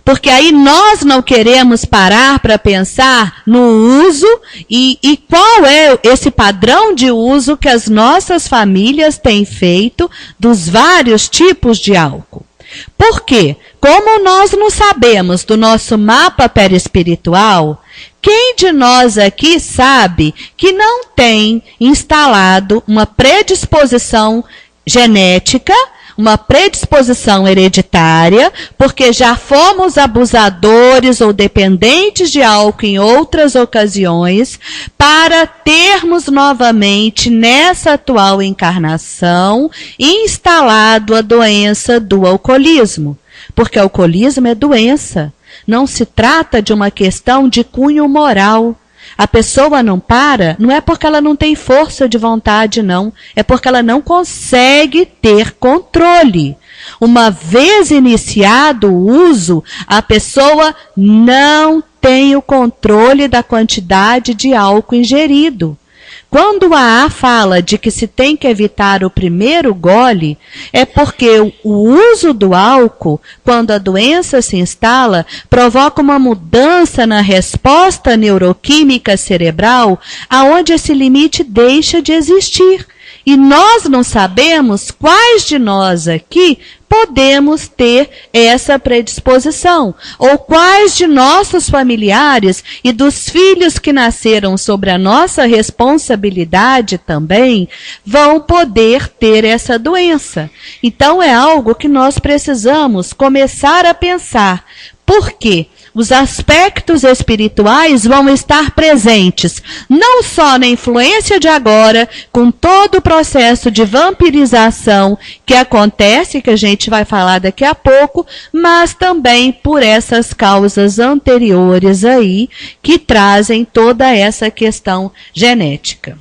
Porque aí nós não queremos parar para pensar no uso e qual é esse padrão de uso que as nossas famílias têm feito dos vários tipos de álcool. Por quê? Como nós não sabemos do nosso mapa perispiritual, quem de nós aqui sabe que não tem instalado uma predisposição genética, uma predisposição hereditária, porque já fomos abusadores ou dependentes de álcool em outras ocasiões, para termos novamente, nessa atual encarnação, instalado a doença do alcoolismo. Porque alcoolismo é doença. Não se trata de uma questão de cunho moral. A pessoa não para, não é porque ela não tem força de vontade, não. É porque ela não consegue ter controle. Uma vez iniciado o uso, a pessoa não tem o controle da quantidade de álcool ingerido. Quando a A fala de que se tem que evitar o primeiro gole, é porque o uso do álcool, quando a doença se instala, provoca uma mudança na resposta neuroquímica cerebral, aonde esse limite deixa de existir. E nós não sabemos quais de nós aqui podemos ter essa predisposição, ou quais de nossos familiares e dos filhos que nasceram sobre a nossa responsabilidade também vão poder ter essa doença. Então é algo que nós precisamos começar a pensar. Por quê? Os aspectos espirituais vão estar presentes, não só na influência de agora, com todo o processo de vampirização que acontece, que a gente vai falar daqui a pouco, mas também por essas causas anteriores aí, que trazem toda essa questão genética.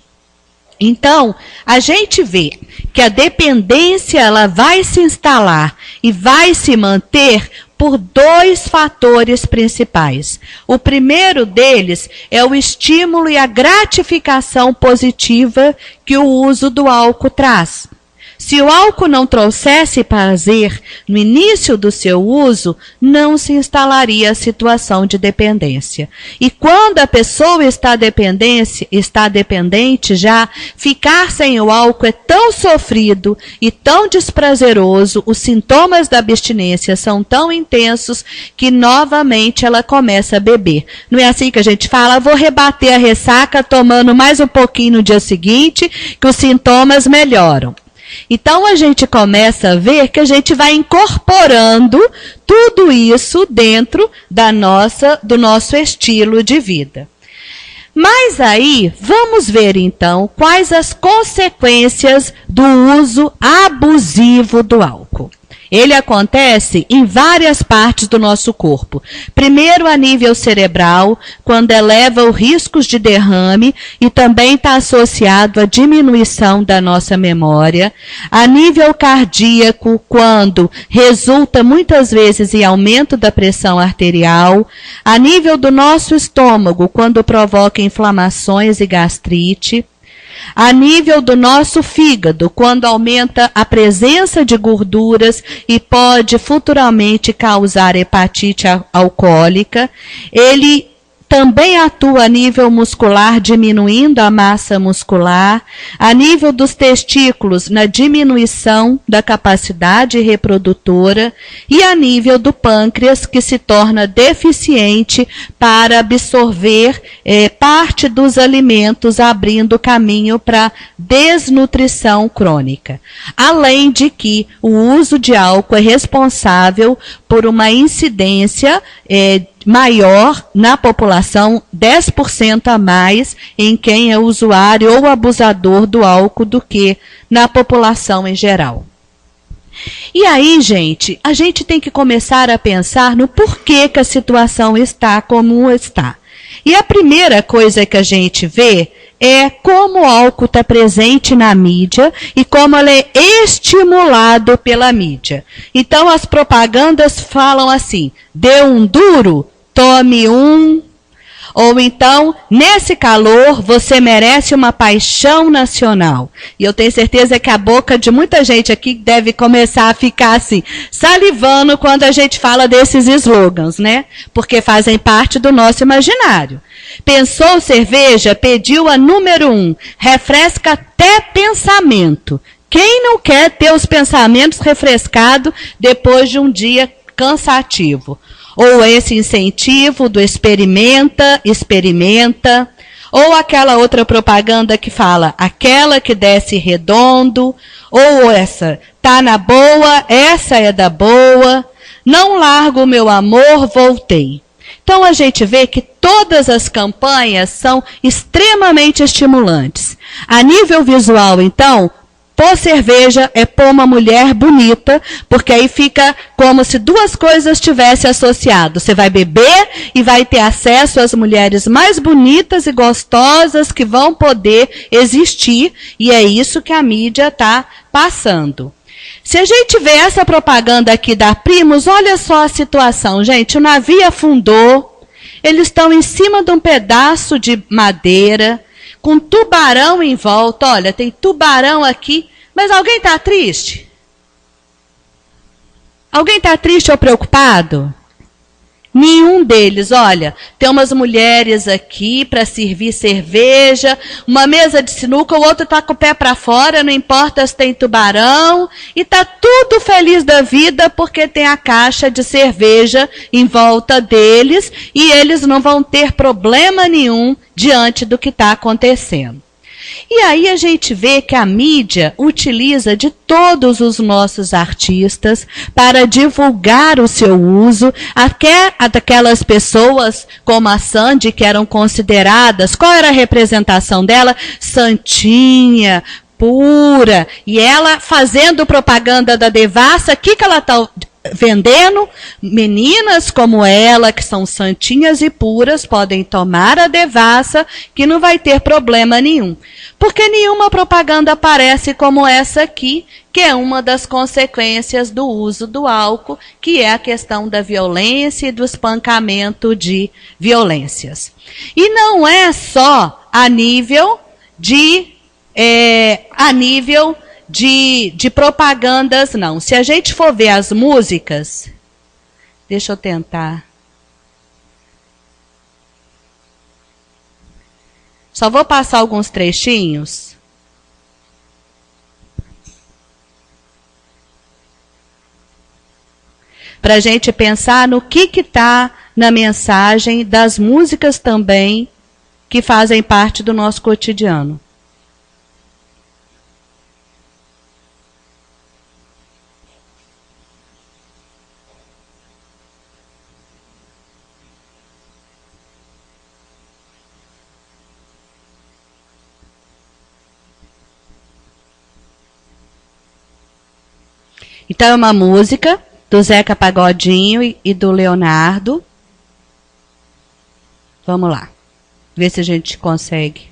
Então, a gente vê que a dependência ela vai se instalar e vai se manter por dois fatores principais. O primeiro deles é o estímulo e a gratificação positiva que o uso do álcool traz. Se o álcool não trouxesse prazer no início do seu uso, não se instalaria a situação de dependência. E quando a pessoa está dependente já, ficar sem o álcool é tão sofrido e tão desprazeroso, os sintomas da abstinência são tão intensos que novamente ela começa a beber. Não é assim que a gente fala, vou rebater a ressaca tomando mais um pouquinho no dia seguinte, que os sintomas melhoram. Então a gente começa a ver que a gente vai incorporando tudo isso dentro do nosso estilo de vida. Mas aí, vamos ver então quais as consequências do uso abusivo do álcool. Ele acontece em várias partes do nosso corpo. Primeiro, a nível cerebral, quando eleva os riscos de derrame e também está associado à diminuição da nossa memória. A nível cardíaco, quando resulta muitas vezes em aumento da pressão arterial. A nível do nosso estômago, quando provoca inflamações e gastrite. A nível do nosso fígado, quando aumenta a presença de gorduras e pode futuramente causar hepatite alcoólica. Ele também atua a nível muscular, diminuindo a massa muscular, a nível dos testículos, na diminuição da capacidade reprodutora, e a nível do pâncreas, que se torna deficiente para absorver parte dos alimentos, abrindo caminho para desnutrição crônica. Além de que o uso de álcool é responsável por uma incidência maior na população, 10% a mais em quem é usuário ou abusador do álcool do que na população em geral. E aí, gente, a gente tem que começar a pensar no porquê que a situação está como está. E a primeira coisa que a gente vê é como o álcool está presente na mídia e como ele é estimulado pela mídia. Então, as propagandas falam assim: dê um duro, tome um. Ou então, nesse calor, você merece uma paixão nacional. E eu tenho certeza que a boca de muita gente aqui deve começar a ficar assim, salivando quando a gente fala desses slogans, né? Porque fazem parte do nosso imaginário. Pensou cerveja, pediu a número 1. Refresca até pensamento. Quem não quer ter os pensamentos refrescados depois de um dia cansativo? Ou esse incentivo do experimenta, ou aquela outra propaganda que fala, aquela que desce redondo, ou essa, tá na boa, essa é da boa, não largo o meu amor, voltei. Então a gente vê que todas as campanhas são extremamente estimulantes. A nível visual, então, pôr cerveja é pôr uma mulher bonita, porque aí fica como se duas coisas tivessem associado. Você vai beber e vai ter acesso às mulheres mais bonitas e gostosas que vão poder existir, e é isso que a mídia está passando. Se a gente vê essa propaganda aqui da Primus, olha só a situação, gente. O navio afundou, eles estão em cima de um pedaço de madeira, com tubarão em volta. Olha, tem tubarão aqui. Mas alguém está triste? Alguém está triste ou preocupado? Nenhum deles. Olha, tem umas mulheres aqui para servir cerveja, uma mesa de sinuca, o outro está com o pé para fora, não importa se tem tubarão, e está tudo feliz da vida porque tem a caixa de cerveja em volta deles e eles não vão ter problema nenhum diante do que está acontecendo. E aí a gente vê que a mídia utiliza de todos os nossos artistas para divulgar o seu uso, até daquelas pessoas como a Sandy, que eram consideradas, qual era a representação dela? Santinha, pura. E ela fazendo propaganda da Devassa, o que ela está vendendo? Meninas como ela, que são santinhas e puras, podem tomar a Devassa, que não vai ter problema nenhum. Porque nenhuma propaganda aparece como essa aqui, que é uma das consequências do uso do álcool, que é a questão da violência e do espancamento de violências. E não é só a nível de propagandas, não. Se a gente for ver as músicas, deixa eu tentar. Só vou passar alguns trechinhos. Para a gente pensar no que está na mensagem das músicas também, que fazem parte do nosso cotidiano. Então é uma música do Zeca Pagodinho e do Leonardo. Vamos lá. Ver se a gente consegue.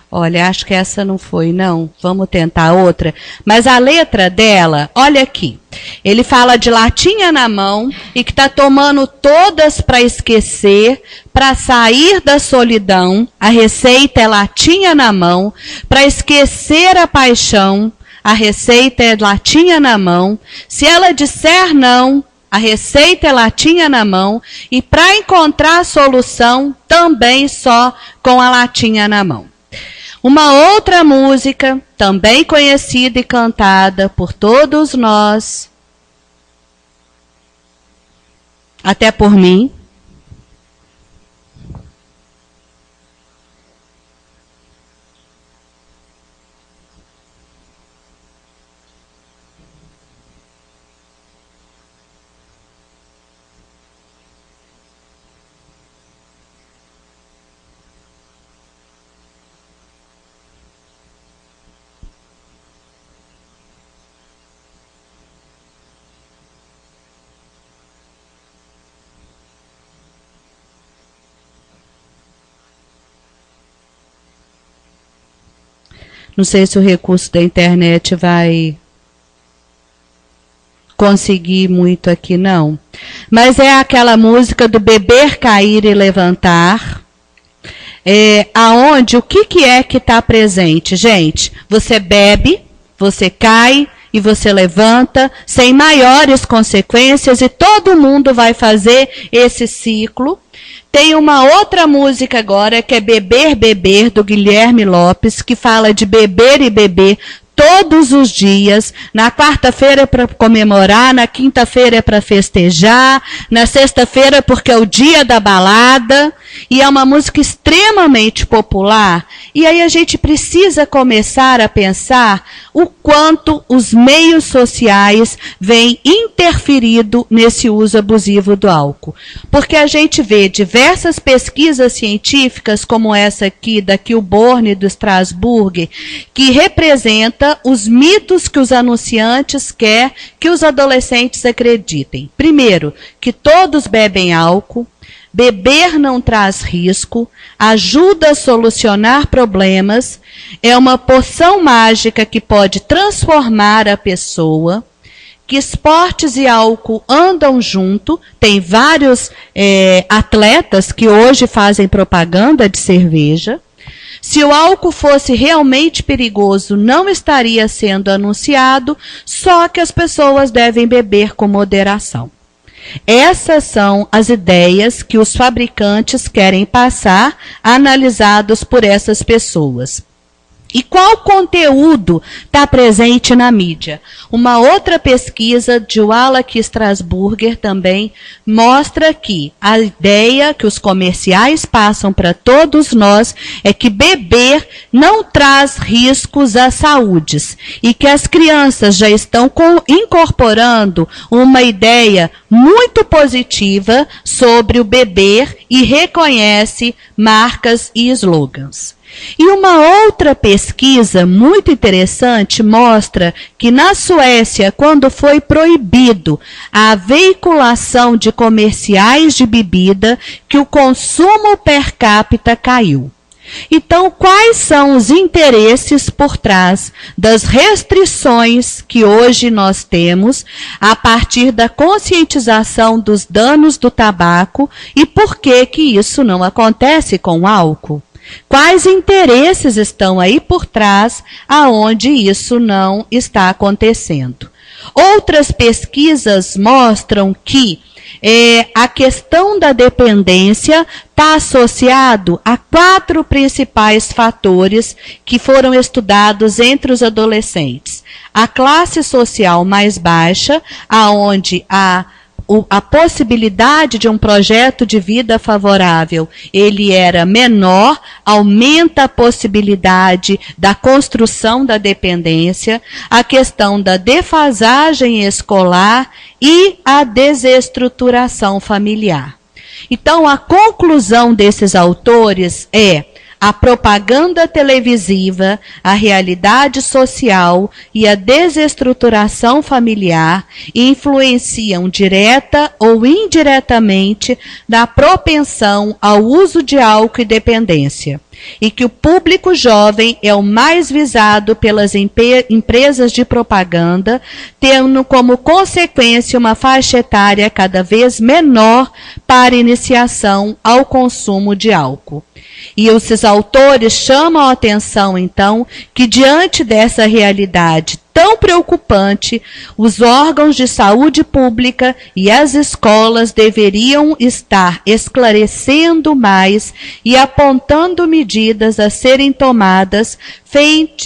Olha, acho que essa não foi, não. Vamos tentar outra. Mas a letra dela, olha aqui. Ele fala de latinha na mão e que está tomando todas para esquecer, para sair da solidão. A receita é latinha na mão. Para esquecer a paixão, a receita é latinha na mão. Se ela disser não, a receita é latinha na mão. E para encontrar a solução, também só com a latinha na mão. Uma outra música, também conhecida e cantada por todos nós, até por mim. Não sei se o recurso da internet vai conseguir muito aqui, não. Mas é aquela música do beber, cair e levantar. Aonde, o que é que está presente? Gente, você bebe, você cai e você levanta, sem maiores consequências, e todo mundo vai fazer esse ciclo. Tem uma outra música agora, que é Beber, Beber, do Guilherme Lopes, que fala de beber e beber todos os dias. Na quarta-feira é para comemorar, na quinta-feira é para festejar, na sexta-feira porque é o dia da balada. E é uma música extremamente popular. E aí a gente precisa começar a pensar o quanto os meios sociais vêm interferido nesse uso abusivo do álcool. Porque a gente vê diversas pesquisas científicas, como essa aqui da Kilborn e do Strasbourg, que representa os mitos que os anunciantes querem que os adolescentes acreditem. Primeiro, que todos bebem álcool. Beber não traz risco, ajuda a solucionar problemas, é uma poção mágica que pode transformar a pessoa, que esportes e álcool andam junto. Tem vários atletas que hoje fazem propaganda de cerveja. Se o álcool fosse realmente perigoso, não estaria sendo anunciado, só que as pessoas devem beber com moderação. Essas são as ideias que os fabricantes querem passar, analisados por essas pessoas. E qual conteúdo está presente na mídia? Uma outra pesquisa de Wallach e Strasburger também mostra que a ideia que os comerciais passam para todos nós é que beber não traz riscos à saúde e que as crianças já estão incorporando uma ideia muito positiva sobre o beber e reconhece marcas e slogans. E uma outra pesquisa muito interessante mostra que na Suécia, quando foi proibido a veiculação de comerciais de bebida, que o consumo per capita caiu. Então, quais são os interesses por trás das restrições que hoje nós temos a partir da conscientização dos danos do tabaco e por que isso não acontece com o álcool? Quais interesses estão aí por trás aonde isso não está acontecendo? Outras pesquisas mostram que a questão da dependência está associado a 4 principais fatores que foram estudados entre os adolescentes. A classe social mais baixa, aonde a a possibilidade de um projeto de vida favorável, ele era menor, aumenta a possibilidade da construção da dependência, a questão da defasagem escolar e a desestruturação familiar. Então, a conclusão desses autores é: a propaganda televisiva, a realidade social e a desestruturação familiar influenciam direta ou indiretamente na propensão ao uso de álcool e dependência, e que o público jovem é o mais visado pelas empresas de propaganda, tendo como consequência uma faixa etária cada vez menor para iniciação ao consumo de álcool. E esses autores chamam a atenção, então, que diante dessa realidade tão preocupante, os órgãos de saúde pública e as escolas deveriam estar esclarecendo mais e apontando medidas a serem tomadas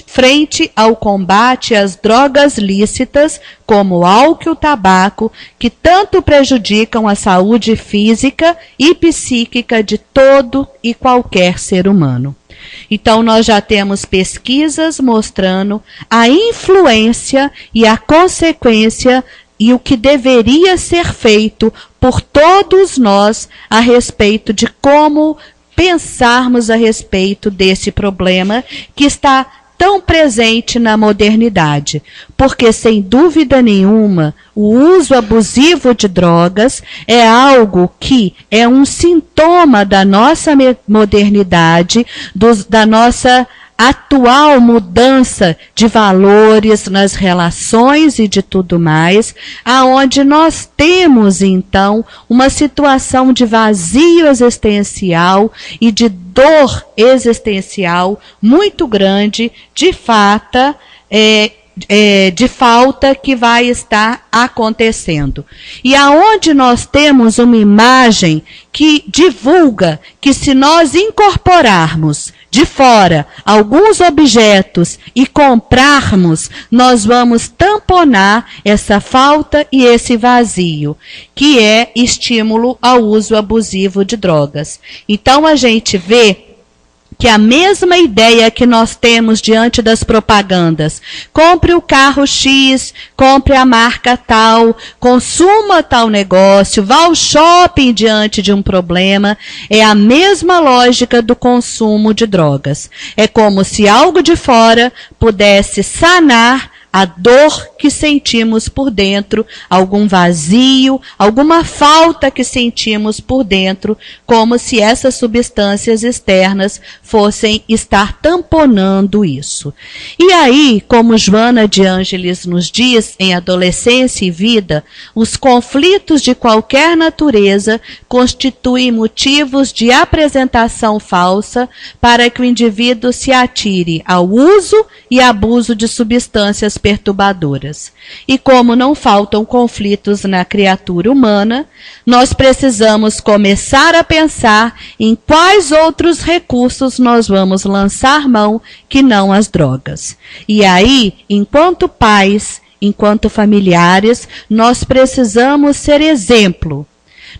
frente ao combate às drogas lícitas, como o álcool e o tabaco, que tanto prejudicam a saúde física e psíquica de todo e qualquer ser humano. Então, nós já temos pesquisas mostrando a influência e a consequência e o que deveria ser feito por todos nós a respeito de como pensarmos a respeito desse problema que está tão presente na modernidade, porque sem dúvida nenhuma o uso abusivo de drogas é algo que é um sintoma da nossa modernidade, da nossa atual mudança de valores nas relações e de tudo mais, aonde nós temos então uma situação de vazio existencial e de dor existencial muito grande, de falta que vai estar acontecendo. E aonde nós temos uma imagem que divulga que se nós incorporarmos de fora alguns objetos e comprarmos, nós vamos tamponar essa falta e esse vazio, que é estímulo ao uso abusivo de drogas. Então a gente vê que a mesma ideia que nós temos diante das propagandas, compre o carro X, compre a marca tal, consuma tal negócio, vá ao shopping diante de um problema, é a mesma lógica do consumo de drogas. É como se algo de fora pudesse sanar a dor que sentimos por dentro, algum vazio, alguma falta que sentimos por dentro, como se essas substâncias externas fossem estar tamponando isso. E aí, como Joana de Ângeles nos diz, em Adolescência e Vida, os conflitos de qualquer natureza constituem motivos de apresentação falsa para que o indivíduo se atire ao uso e abuso de substâncias perturbadoras. E como não faltam conflitos na criatura humana, nós precisamos começar a pensar em quais outros recursos nós vamos lançar mão que não as drogas. E aí, enquanto pais, enquanto familiares, nós precisamos ser exemplo.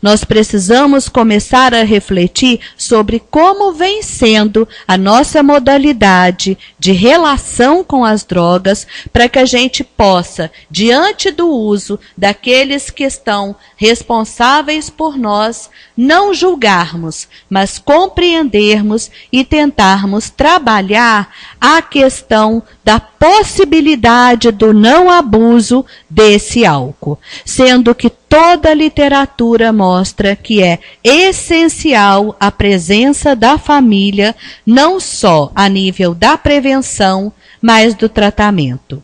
Nós precisamos começar a refletir sobre como vem sendo a nossa modalidade de relação com as drogas, para que a gente possa, diante do uso daqueles que estão responsáveis por nós, não julgarmos, mas compreendermos e tentarmos trabalhar a questão da possibilidade do não abuso desse álcool, sendo que toda a literatura mostra que é essencial a presença da família, não só a nível da prevenção, mas do tratamento.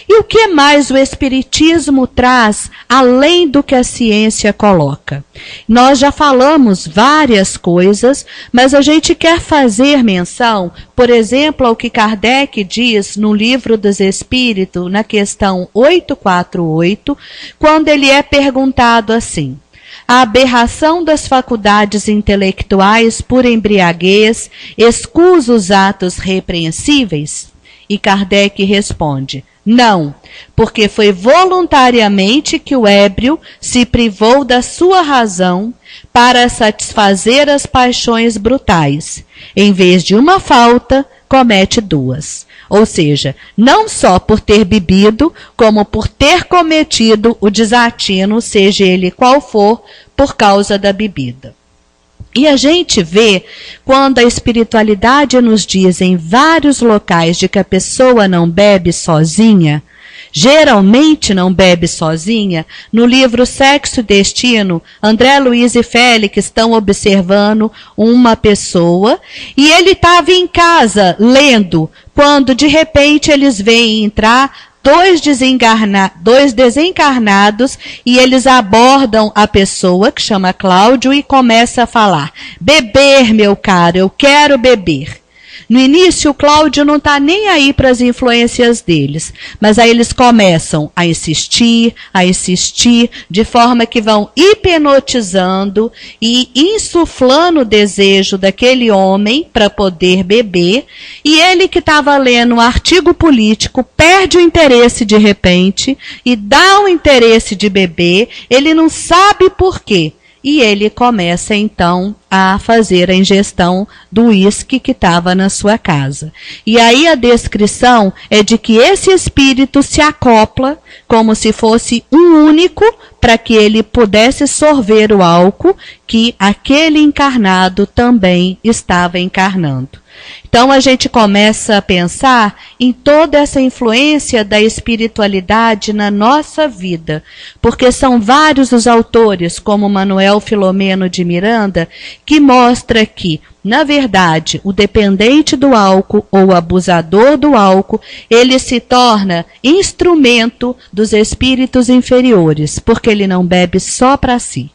E o que mais o Espiritismo traz, além do que a ciência coloca? Nós já falamos várias coisas, mas a gente quer fazer menção, por exemplo, ao que Kardec diz no Livro dos Espíritos, na questão 848, quando ele é perguntado assim: a aberração das faculdades intelectuais por embriaguez excusa os atos repreensíveis? E Kardec responde: Não, porque foi voluntariamente que o ébrio se privou da sua razão para satisfazer as paixões brutais. Em vez de uma falta, comete duas. Ou seja, não só por ter bebido, como por ter cometido o desatino, seja ele qual for, por causa da bebida. E a gente vê, quando a espiritualidade nos diz em vários locais de que a pessoa não bebe sozinha, geralmente não bebe sozinha, no livro Sexo e Destino, André Luiz e Félix estão observando uma pessoa e ele estava em casa lendo, quando de repente eles veem entrar dois desencarnados e eles abordam a pessoa que chama Cláudio e começa a falar: beber, meu caro, eu quero beber. No início, o Cláudio não está nem aí para as influências deles, mas aí eles começam a insistir, de forma que vão hipnotizando e insuflando o desejo daquele homem para poder beber, e ele que estava lendo um artigo político perde o interesse de repente e dá o interesse de beber, ele não sabe por quê. E ele começa, então, a fazer a ingestão do uísque que estava na sua casa. E aí a descrição é de que esse espírito se acopla como se fosse um único para que ele pudesse sorver o álcool que aquele encarnado também estava encarnando. Então a gente começa a pensar em toda essa influência da espiritualidade na nossa vida, porque são vários os autores, como Manuel Filomeno de Miranda, que mostra que, na verdade, o dependente do álcool ou o abusador do álcool, ele se torna instrumento dos espíritos inferiores, porque ele não bebe só para si.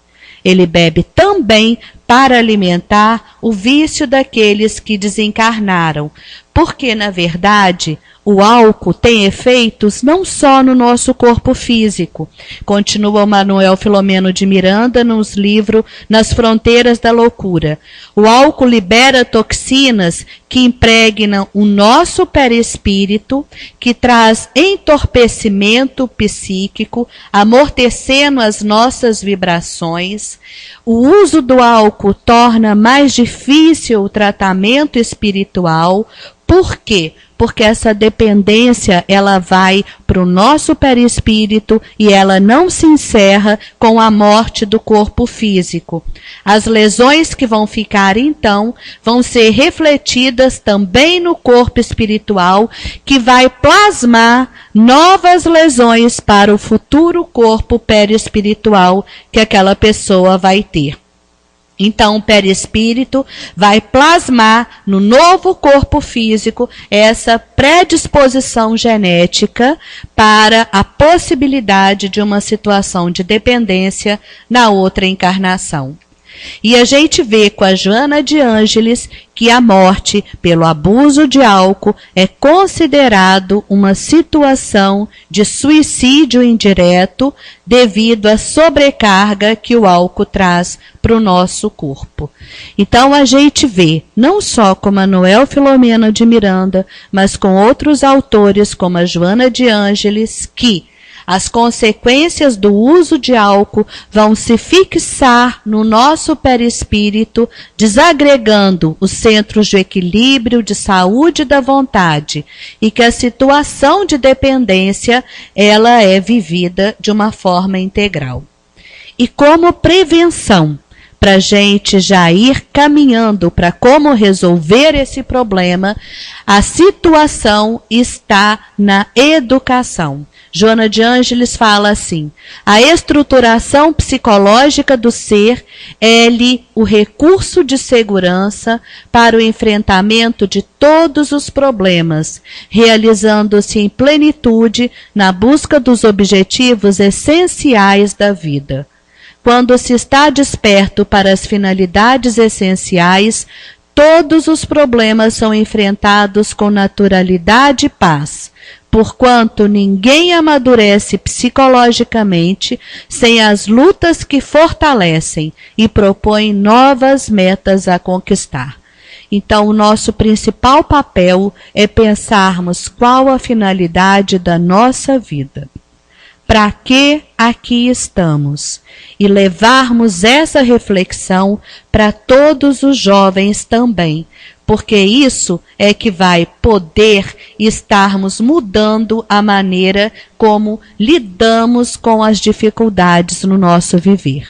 Ele bebe também para alimentar o vício daqueles que desencarnaram. Porque, na verdade, o álcool tem efeitos não só no nosso corpo físico. Continua o Manuel Filomeno de Miranda nos livros Nas Fronteiras da Loucura. O álcool libera toxinas que impregnam o nosso perispírito, que traz entorpecimento psíquico, amortecendo as nossas vibrações. O uso do álcool torna mais difícil o tratamento espiritual. Por quê? Porque essa dependência, ela vai para o nosso perispírito e ela não se encerra com a morte do corpo físico. As lesões que vão ficar, então, vão ser refletidas também no corpo espiritual, que vai plasmar novas lesões para o futuro corpo perispiritual que aquela pessoa vai ter. Então, o perispírito vai plasmar no novo corpo físico essa predisposição genética para a possibilidade de uma situação de dependência na outra encarnação. E a gente vê com a Joana de Ângeles que a morte pelo abuso de álcool é considerado uma situação de suicídio indireto devido à sobrecarga que o álcool traz para o nosso corpo. Então a gente vê, não só com Manuel Filomeno de Miranda, mas com outros autores como a Joana de Ângeles, que as consequências do uso de álcool vão se fixar no nosso perispírito, desagregando os centros de equilíbrio, de saúde e da vontade, e que a situação de dependência, ela é vivida de uma forma integral. E como prevenção, para a gente já ir caminhando para como resolver esse problema, a situação está na educação. Joana de Ângeles fala assim: a estruturação psicológica do ser é-lhe o recurso de segurança para o enfrentamento de todos os problemas, realizando-se em plenitude na busca dos objetivos essenciais da vida. Quando se está desperto para as finalidades essenciais, todos os problemas são enfrentados com naturalidade e paz, porquanto ninguém amadurece psicologicamente sem as lutas que fortalecem e propõem novas metas a conquistar. Então, o nosso principal papel é pensarmos qual a finalidade da nossa vida. Para que aqui estamos? E levarmos essa reflexão para todos os jovens também, porque isso é que vai poder estarmos mudando a maneira como lidamos com as dificuldades no nosso viver.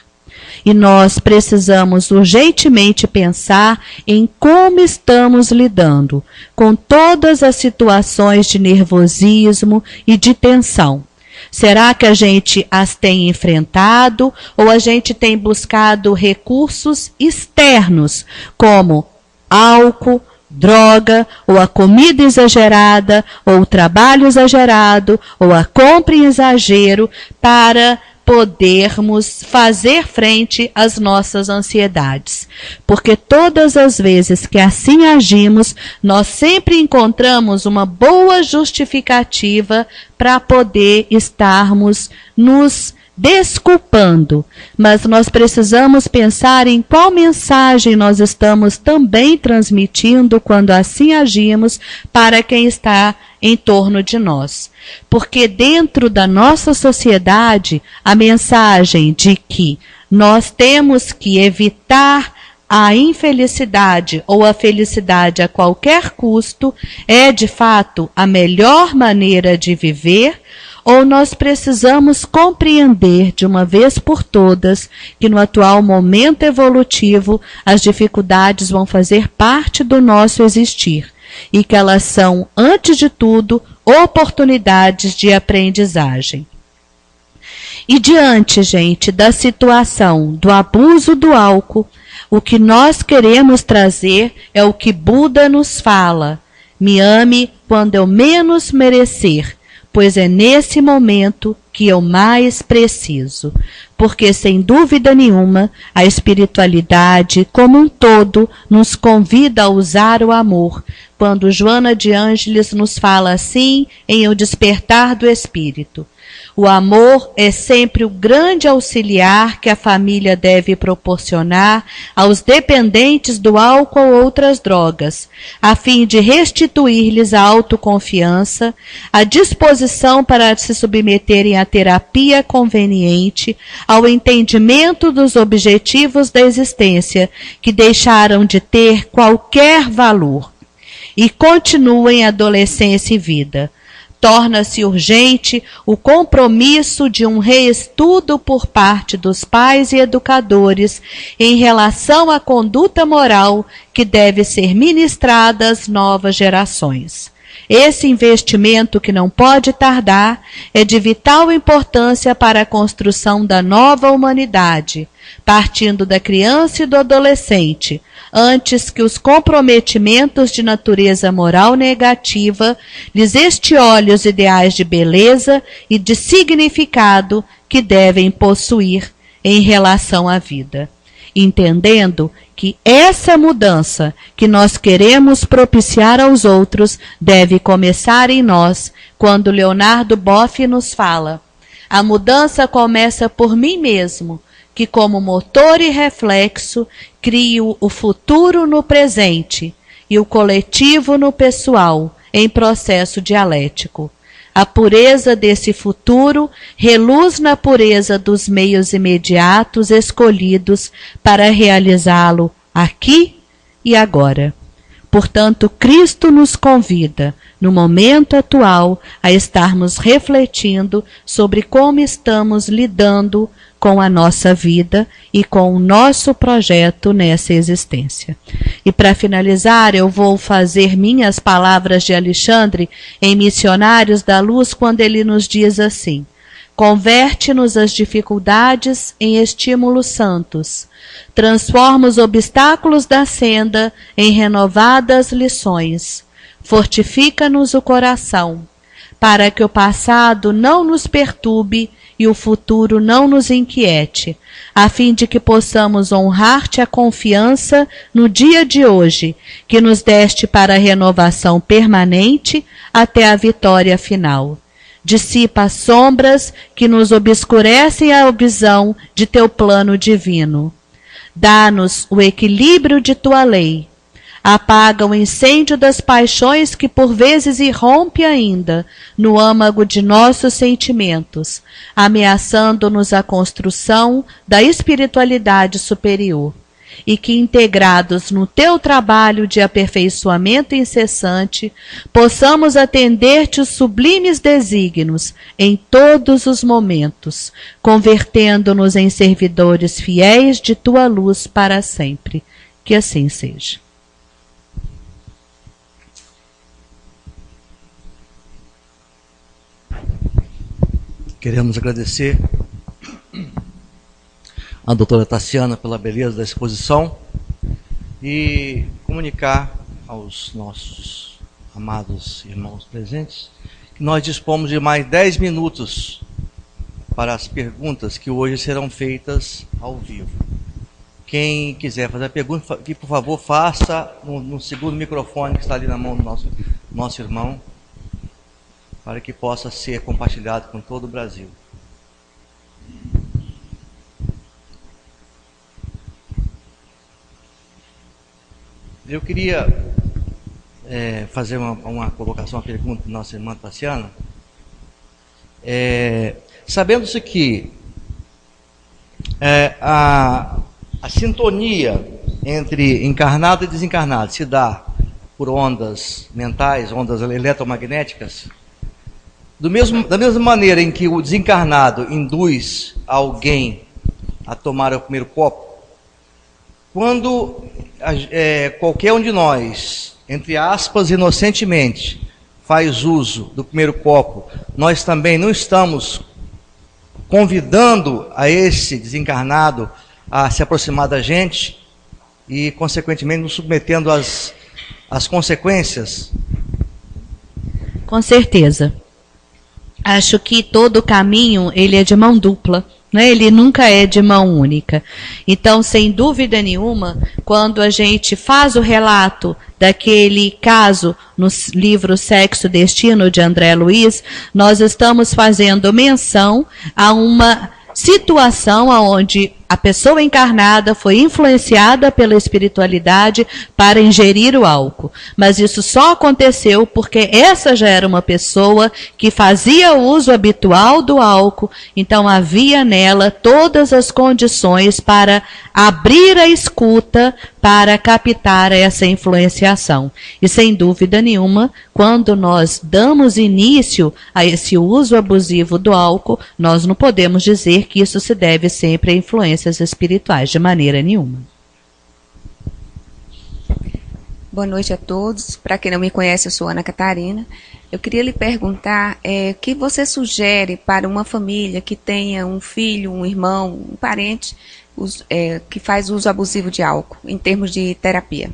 E nós precisamos urgentemente pensar em como estamos lidando com todas as situações de nervosismo e de tensão. Será que a gente as tem enfrentado ou a gente tem buscado recursos externos, como álcool, droga, ou a comida exagerada, ou o trabalho exagerado, ou a compra em exagero, para podermos fazer frente às nossas ansiedades? Porque todas as vezes que assim agimos, nós sempre encontramos uma boa justificativa para poder estarmos nos desculpando, mas nós precisamos pensar em qual mensagem nós estamos também transmitindo quando assim agimos para quem está em torno de nós. Porque dentro da nossa sociedade, a mensagem de que nós temos que evitar a infelicidade ou a felicidade a qualquer custo é de fato a melhor maneira de viver, ou nós precisamos compreender de uma vez por todas que no atual momento evolutivo as dificuldades vão fazer parte do nosso existir e que elas são, antes de tudo, oportunidades de aprendizagem. E diante, gente, da situação do abuso do álcool, o que nós queremos trazer é o que Buda nos fala: me ame quando eu menos merecer, pois é nesse momento que eu mais preciso. Porque, sem dúvida nenhuma, a espiritualidade como um todo nos convida a usar o amor, quando Joana de Ângeles nos fala assim em O Despertar do Espírito. O amor é sempre o grande auxiliar que a família deve proporcionar aos dependentes do álcool ou outras drogas, a fim de restituir-lhes a autoconfiança, a disposição para se submeterem à terapia conveniente, ao entendimento dos objetivos da existência, que deixaram de ter qualquer valor, e continuem adolescência e vida. Torna-se urgente o compromisso de um reestudo por parte dos pais e educadores em relação à conduta moral que deve ser ministrada às novas gerações. Esse investimento, que não pode tardar, é de vital importância para a construção da nova humanidade, partindo da criança e do adolescente, antes que os comprometimentos de natureza moral negativa lhes estiolem os ideais de beleza e de significado que devem possuir em relação à vida. Entendendo que essa mudança que nós queremos propiciar aos outros deve começar em nós, quando Leonardo Boff nos fala: a mudança começa por mim mesmo, que como motor e reflexo crio o futuro no presente e o coletivo no pessoal, em processo dialético. A pureza desse futuro reluz na pureza dos meios imediatos escolhidos para realizá-lo aqui e agora. Portanto, Cristo nos convida, no momento atual, a estarmos refletindo sobre como estamos lidando com a nossa vida e com o nosso projeto nessa existência. E para finalizar, eu vou fazer minhas palavras de Alexandre em Missionários da Luz, quando ele nos diz assim: converte-nos as dificuldades em estímulos santos, transforma os obstáculos da senda em renovadas lições, fortifica-nos o coração, para que o passado não nos perturbe e o futuro não nos inquiete, a fim de que possamos honrar-te a confiança no dia de hoje, que nos deste para a renovação permanente até a vitória final. Dissipa as sombras que nos obscurecem a visão de teu plano divino. Dá-nos o equilíbrio de tua lei, apaga o incêndio das paixões que por vezes irrompe ainda no âmago de nossos sentimentos, ameaçando-nos a construção da espiritualidade superior. E que, integrados no teu trabalho de aperfeiçoamento incessante, possamos atender-te os sublimes desígnios em todos os momentos, convertendo-nos em servidores fiéis de tua luz para sempre. Que assim seja. Queremos agradecer a doutora Tassiana pela beleza da exposição e comunicar aos nossos amados irmãos presentes que nós dispomos de mais 10 minutos para as perguntas que hoje serão feitas ao vivo. Quem quiser fazer a pergunta, que por favor faça no segundo microfone que está ali na mão do nosso irmão, para que possa ser compartilhado com todo o Brasil. Eu queria fazer uma colocação, uma pergunta para nossa irmã Tassiana. Sabendo-se que a sintonia entre encarnado e desencarnado se dá por ondas mentais, ondas eletromagnéticas, da mesma maneira em que o desencarnado induz alguém a tomar o primeiro copo, quando qualquer um de nós, entre aspas, inocentemente, faz uso do primeiro copo, nós também não estamos convidando a esse desencarnado a se aproximar da gente e, consequentemente, nos submetendo às consequências? Com certeza. Acho que todo caminho ele é de mão dupla. Ele nunca é de mão única. Então, sem dúvida nenhuma, quando a gente faz o relato daquele caso no livro Sexo e Destino, de André Luiz, nós estamos fazendo menção a uma situação onde a pessoa encarnada foi influenciada pela espiritualidade para ingerir o álcool. Mas isso só aconteceu porque essa já era uma pessoa que fazia uso habitual do álcool, então havia nela todas as condições para abrir a escuta para captar essa influenciação. E sem dúvida nenhuma, quando nós damos início a esse uso abusivo do álcool, nós não podemos dizer que isso se deve sempre à influência espirituais, de maneira nenhuma. Boa noite a todos. Para quem não me conhece, eu sou Ana Catarina. Eu queria lhe perguntar o que você sugere para uma família que tenha um filho, um irmão, um parente que faz uso abusivo de álcool, em termos de terapia.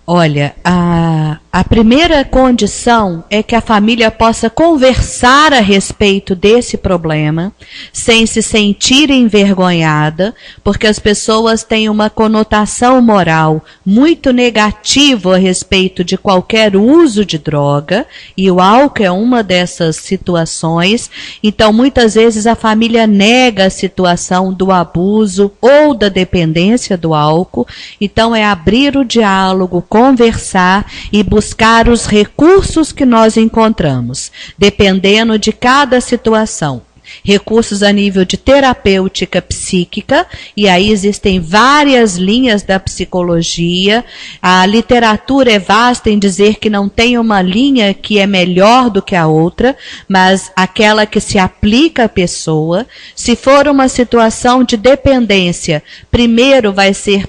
Olha, a primeira condição é que a família possa conversar a respeito desse problema, sem se sentir envergonhada, porque as pessoas têm uma conotação moral muito negativa a respeito de qualquer uso de droga, e o álcool é uma dessas situações. Então, muitas vezes a família nega a situação do abuso ou da dependência do álcool. Então, é abrir o diálogo, conversar e buscar os recursos que nós encontramos, dependendo de cada situação. Recursos a nível de terapêutica psíquica, e aí existem várias linhas da psicologia. A literatura é vasta em dizer que não tem uma linha que é melhor do que a outra, mas aquela que se aplica à pessoa. Se for uma situação de dependência, primeiro vai se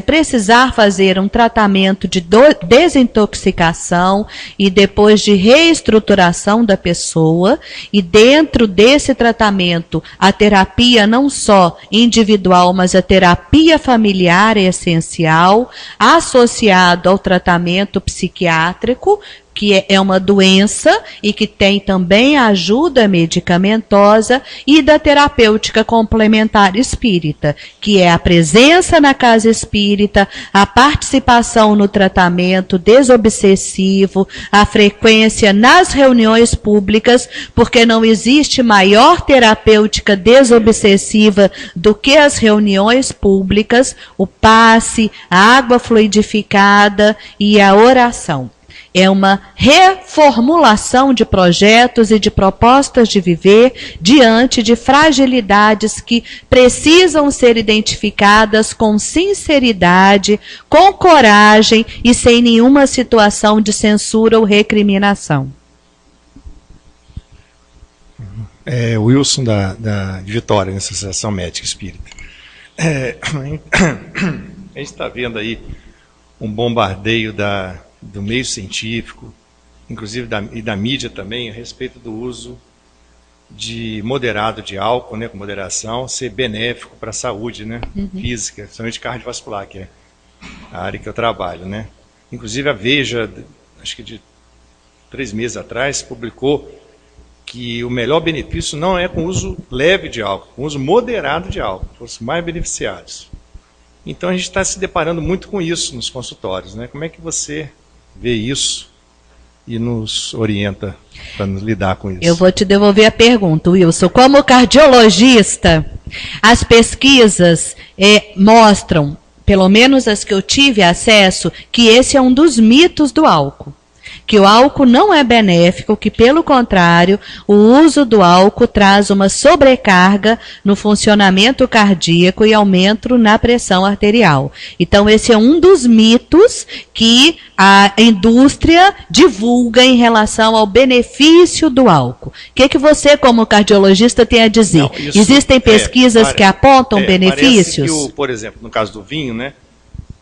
precisar fazer um tratamento de desintoxicação e depois de reestruturação da pessoa, e dentro desse tratamento, a terapia não só individual, mas a terapia familiar é essencial, associado ao tratamento psiquiátrico, que é uma doença e que tem também ajuda medicamentosa, e da terapêutica complementar espírita, que é a presença na casa espírita, a participação no tratamento desobsessivo, a frequência nas reuniões públicas, porque não existe maior terapêutica desobsessiva do que as reuniões públicas, o passe, a água fluidificada e a oração. É uma reformulação de projetos e de propostas de viver diante de fragilidades que precisam ser identificadas com sinceridade, com coragem e sem nenhuma situação de censura ou recriminação. Wilson de Vitória, na Associação Médica Espírita. A gente está vendo aí um bombardeio do meio científico, inclusive da mídia também, a respeito do uso moderado de álcool, né, com moderação, ser benéfico para a saúde, né, física, principalmente cardiovascular, que é a área que eu trabalho, né. Inclusive a Veja, acho que de 3 meses atrás, publicou que o melhor benefício não é com uso leve de álcool, com uso moderado de álcool, os mais beneficiados. Então a gente está se deparando muito com isso nos consultórios, né? Como é que você vê isso e nos orienta para nos lidar com isso? Eu vou te devolver a pergunta, Wilson. Como cardiologista, as pesquisas mostram, pelo menos as que eu tive acesso, que esse é um dos mitos do álcool. Que o álcool não é benéfico, que pelo contrário, o uso do álcool traz uma sobrecarga no funcionamento cardíaco e aumento na pressão arterial. Então esse é um dos mitos que a indústria divulga em relação ao benefício do álcool. O que você, como cardiologista, tem a dizer? Não, existem pesquisas que apontam benefícios? Parece que por exemplo, no caso do vinho, né,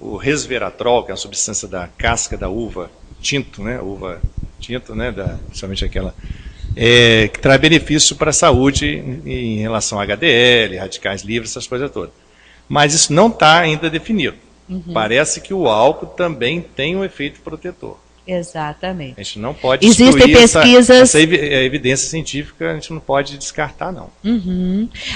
o resveratrol, que é uma substância da casca da uva tinto, né, uva tinto, né, principalmente aquela, que traz benefício para a saúde em relação a HDL, radicais livres, essas coisas todas. Mas isso não está ainda definido. Parece que o álcool também tem um efeito protetor. Exatamente. A gente não pode Existem pesquisas... essa evidência científica, a gente não pode descartar, não.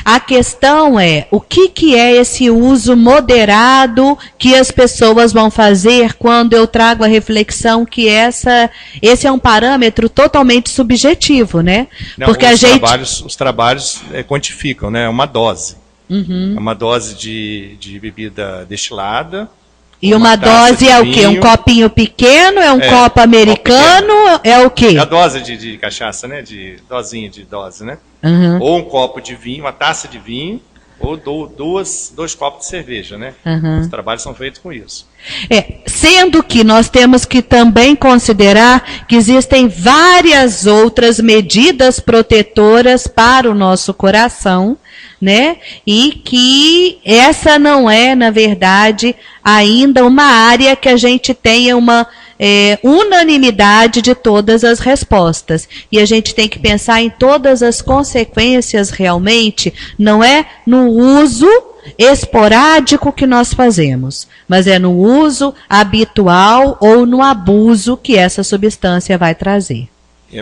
A questão é, o que é esse uso moderado que as pessoas vão fazer quando eu trago a reflexão que esse é um parâmetro totalmente subjetivo, né? Não, porque os trabalhos quantificam, né? É uma dose. É uma dose de bebida destilada. E uma dose é o quê? Um copinho pequeno? É um copo americano? É o quê? É a dose de cachaça, né? Dosinha de dose, né? Ou um copo de vinho, uma taça de vinho, ou dois copos de cerveja, né? Os trabalhos são feitos com isso. Sendo que nós temos que também considerar que existem várias outras medidas protetoras para o nosso coração, né? E que essa não é, na verdade, ainda uma área que a gente tenha uma unanimidade de todas as respostas. E a gente tem que pensar em todas as consequências realmente, não é no uso esporádico que nós fazemos, mas é no uso habitual ou no abuso que essa substância vai trazer.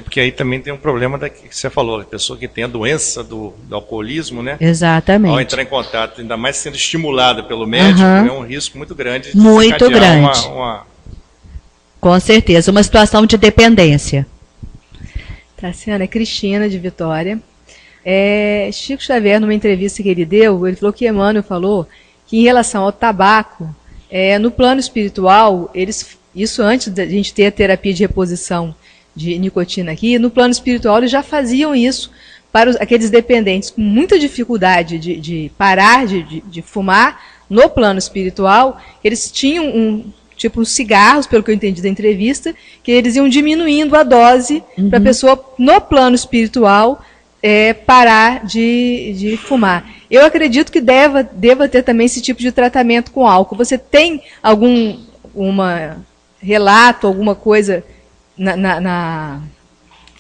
Porque aí também tem um problema que você falou, a pessoa que tem a doença do alcoolismo, né? Exatamente. Ao entrar em contato, ainda mais sendo estimulada pelo médico, é um risco muito grande de muito grande. Com certeza, uma situação de dependência. Tassiana, é Cristina de Vitória. Chico Xavier, numa entrevista que ele deu, ele falou que Emmanuel falou que em relação ao tabaco, no plano espiritual, isso antes da gente ter a terapia de reposição de nicotina aqui, no plano espiritual eles já faziam isso para aqueles dependentes com muita dificuldade de parar de fumar. No plano espiritual, eles tinham uns cigarros, pelo que eu entendi da entrevista, que eles iam diminuindo a dose para a pessoa, no plano espiritual, parar de fumar. Eu acredito que deva ter também esse tipo de tratamento com álcool. Você tem algum relato, alguma coisa na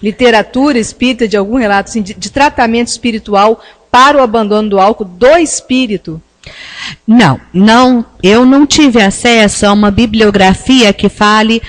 literatura espírita, de algum relato assim, de tratamento espiritual para o abandono do álcool do espírito? Não eu não tive acesso a uma bibliografia que fale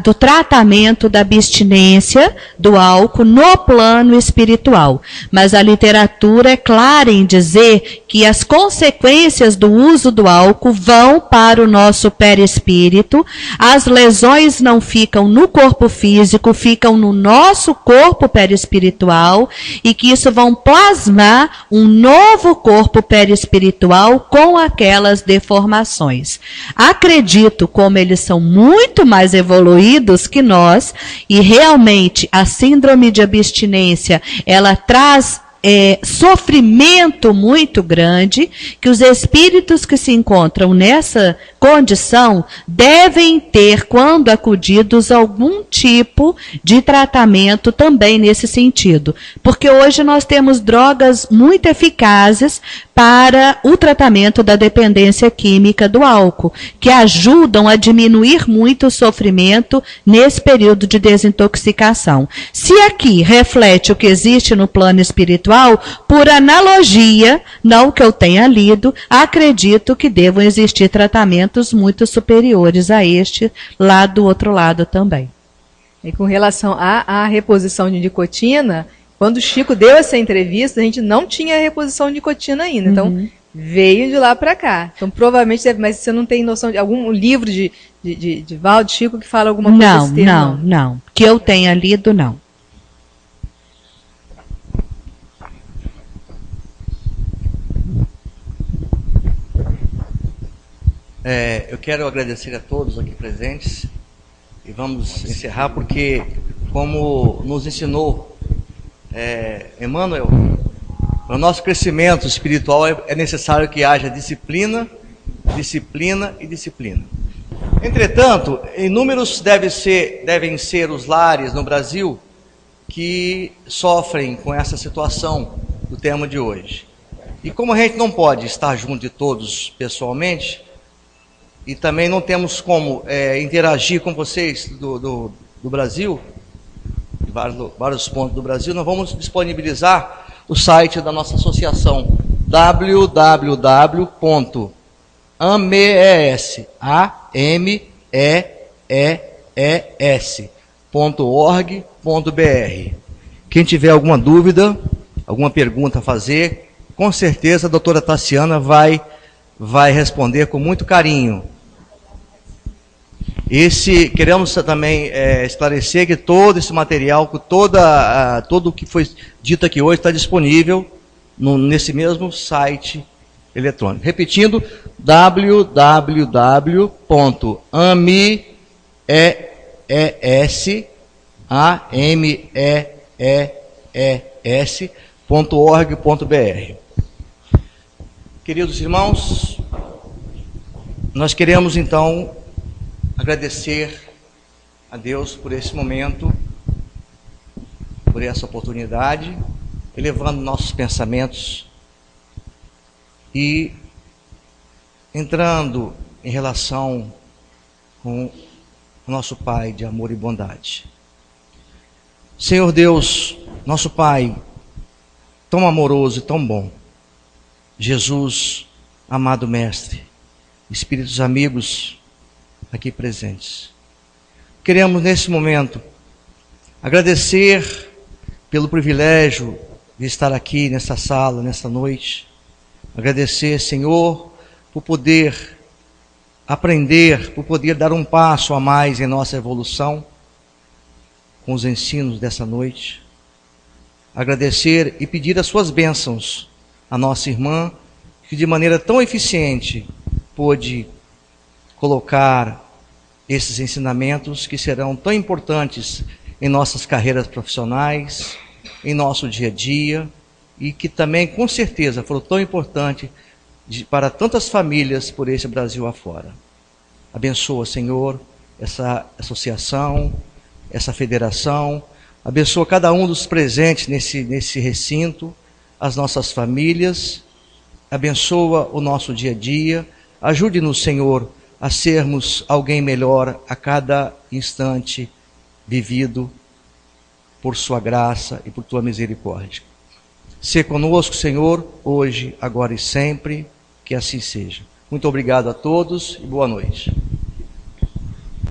do tratamento da abstinência do álcool no plano espiritual. Mas a literatura é clara em dizer que as consequências do uso do álcool vão para o nosso perispírito, as lesões não ficam no corpo físico, ficam no nosso corpo perispiritual, e que isso vão plasmar um novo corpo perispiritual com aquelas deformações. Acredito, como eles são muito mais evoluídos que nós, e realmente a síndrome de abstinência, ela traz sofrimento muito grande, que os espíritos que se encontram nessa condição devem ter, quando acudidos, algum tipo de tratamento também nesse sentido. Porque hoje nós temos drogas muito eficazes para o tratamento da dependência química do álcool, que ajudam a diminuir muito o sofrimento nesse período de desintoxicação. Se aqui reflete o que existe no plano espiritual, por analogia, não que eu tenha lido, acredito que devam existir tratamentos muito superiores a este lá do outro lado também. E com relação à reposição de nicotina, quando o Chico deu essa entrevista, a gente não tinha reposição de nicotina ainda. Então, veio de lá para cá. Então, provavelmente deve, mas você não tem noção de algum livro de Valdo Chico que fala alguma coisa desse termo? Não. Que eu tenha lido, não. Eu quero agradecer a todos aqui presentes e vamos encerrar porque, como nos ensinou Emmanuel, para o nosso crescimento espiritual é necessário que haja disciplina, disciplina e disciplina. Entretanto, inúmeros devem ser os lares no Brasil que sofrem com essa situação do tema de hoje. E como a gente não pode estar junto de todos pessoalmente, e também não temos como interagir com vocês do Brasil, de vários pontos do Brasil, nós vamos disponibilizar o site da nossa associação, www.amees.org.br. Quem tiver alguma dúvida, alguma pergunta a fazer, com certeza a doutora Tassiana vai responder com muito carinho. Queremos também esclarecer que todo esse material, todo o que foi dito aqui hoje está disponível nesse mesmo site eletrônico. Repetindo, www.amees.org.br. Queridos irmãos, nós queremos então agradecer a Deus por esse momento, por essa oportunidade, elevando nossos pensamentos e entrando em relação com o nosso Pai de amor e bondade. Senhor Deus, nosso Pai, tão amoroso e tão bom, Jesus, amado Mestre, Espíritos amigos aqui presentes, queremos nesse momento agradecer pelo privilégio de estar aqui nessa sala, nessa noite, agradecer, Senhor, por poder aprender, por poder dar um passo a mais em nossa evolução com os ensinos dessa noite, agradecer e pedir as suas bênçãos à nossa irmã, que de maneira tão eficiente pôde colocar esses ensinamentos que serão tão importantes em nossas carreiras profissionais, em nosso dia a dia, e que também, com certeza, foram tão importantes para tantas famílias por esse Brasil afora. Abençoa, Senhor, essa associação, essa federação, abençoa cada um dos presentes nesse recinto, as nossas famílias, abençoa o nosso dia a dia, ajude-nos, Senhor, a sermos alguém melhor a cada instante vivido por sua graça e por tua misericórdia. Sê conosco, Senhor, hoje, agora e sempre, que assim seja. Muito obrigado a todos e boa noite.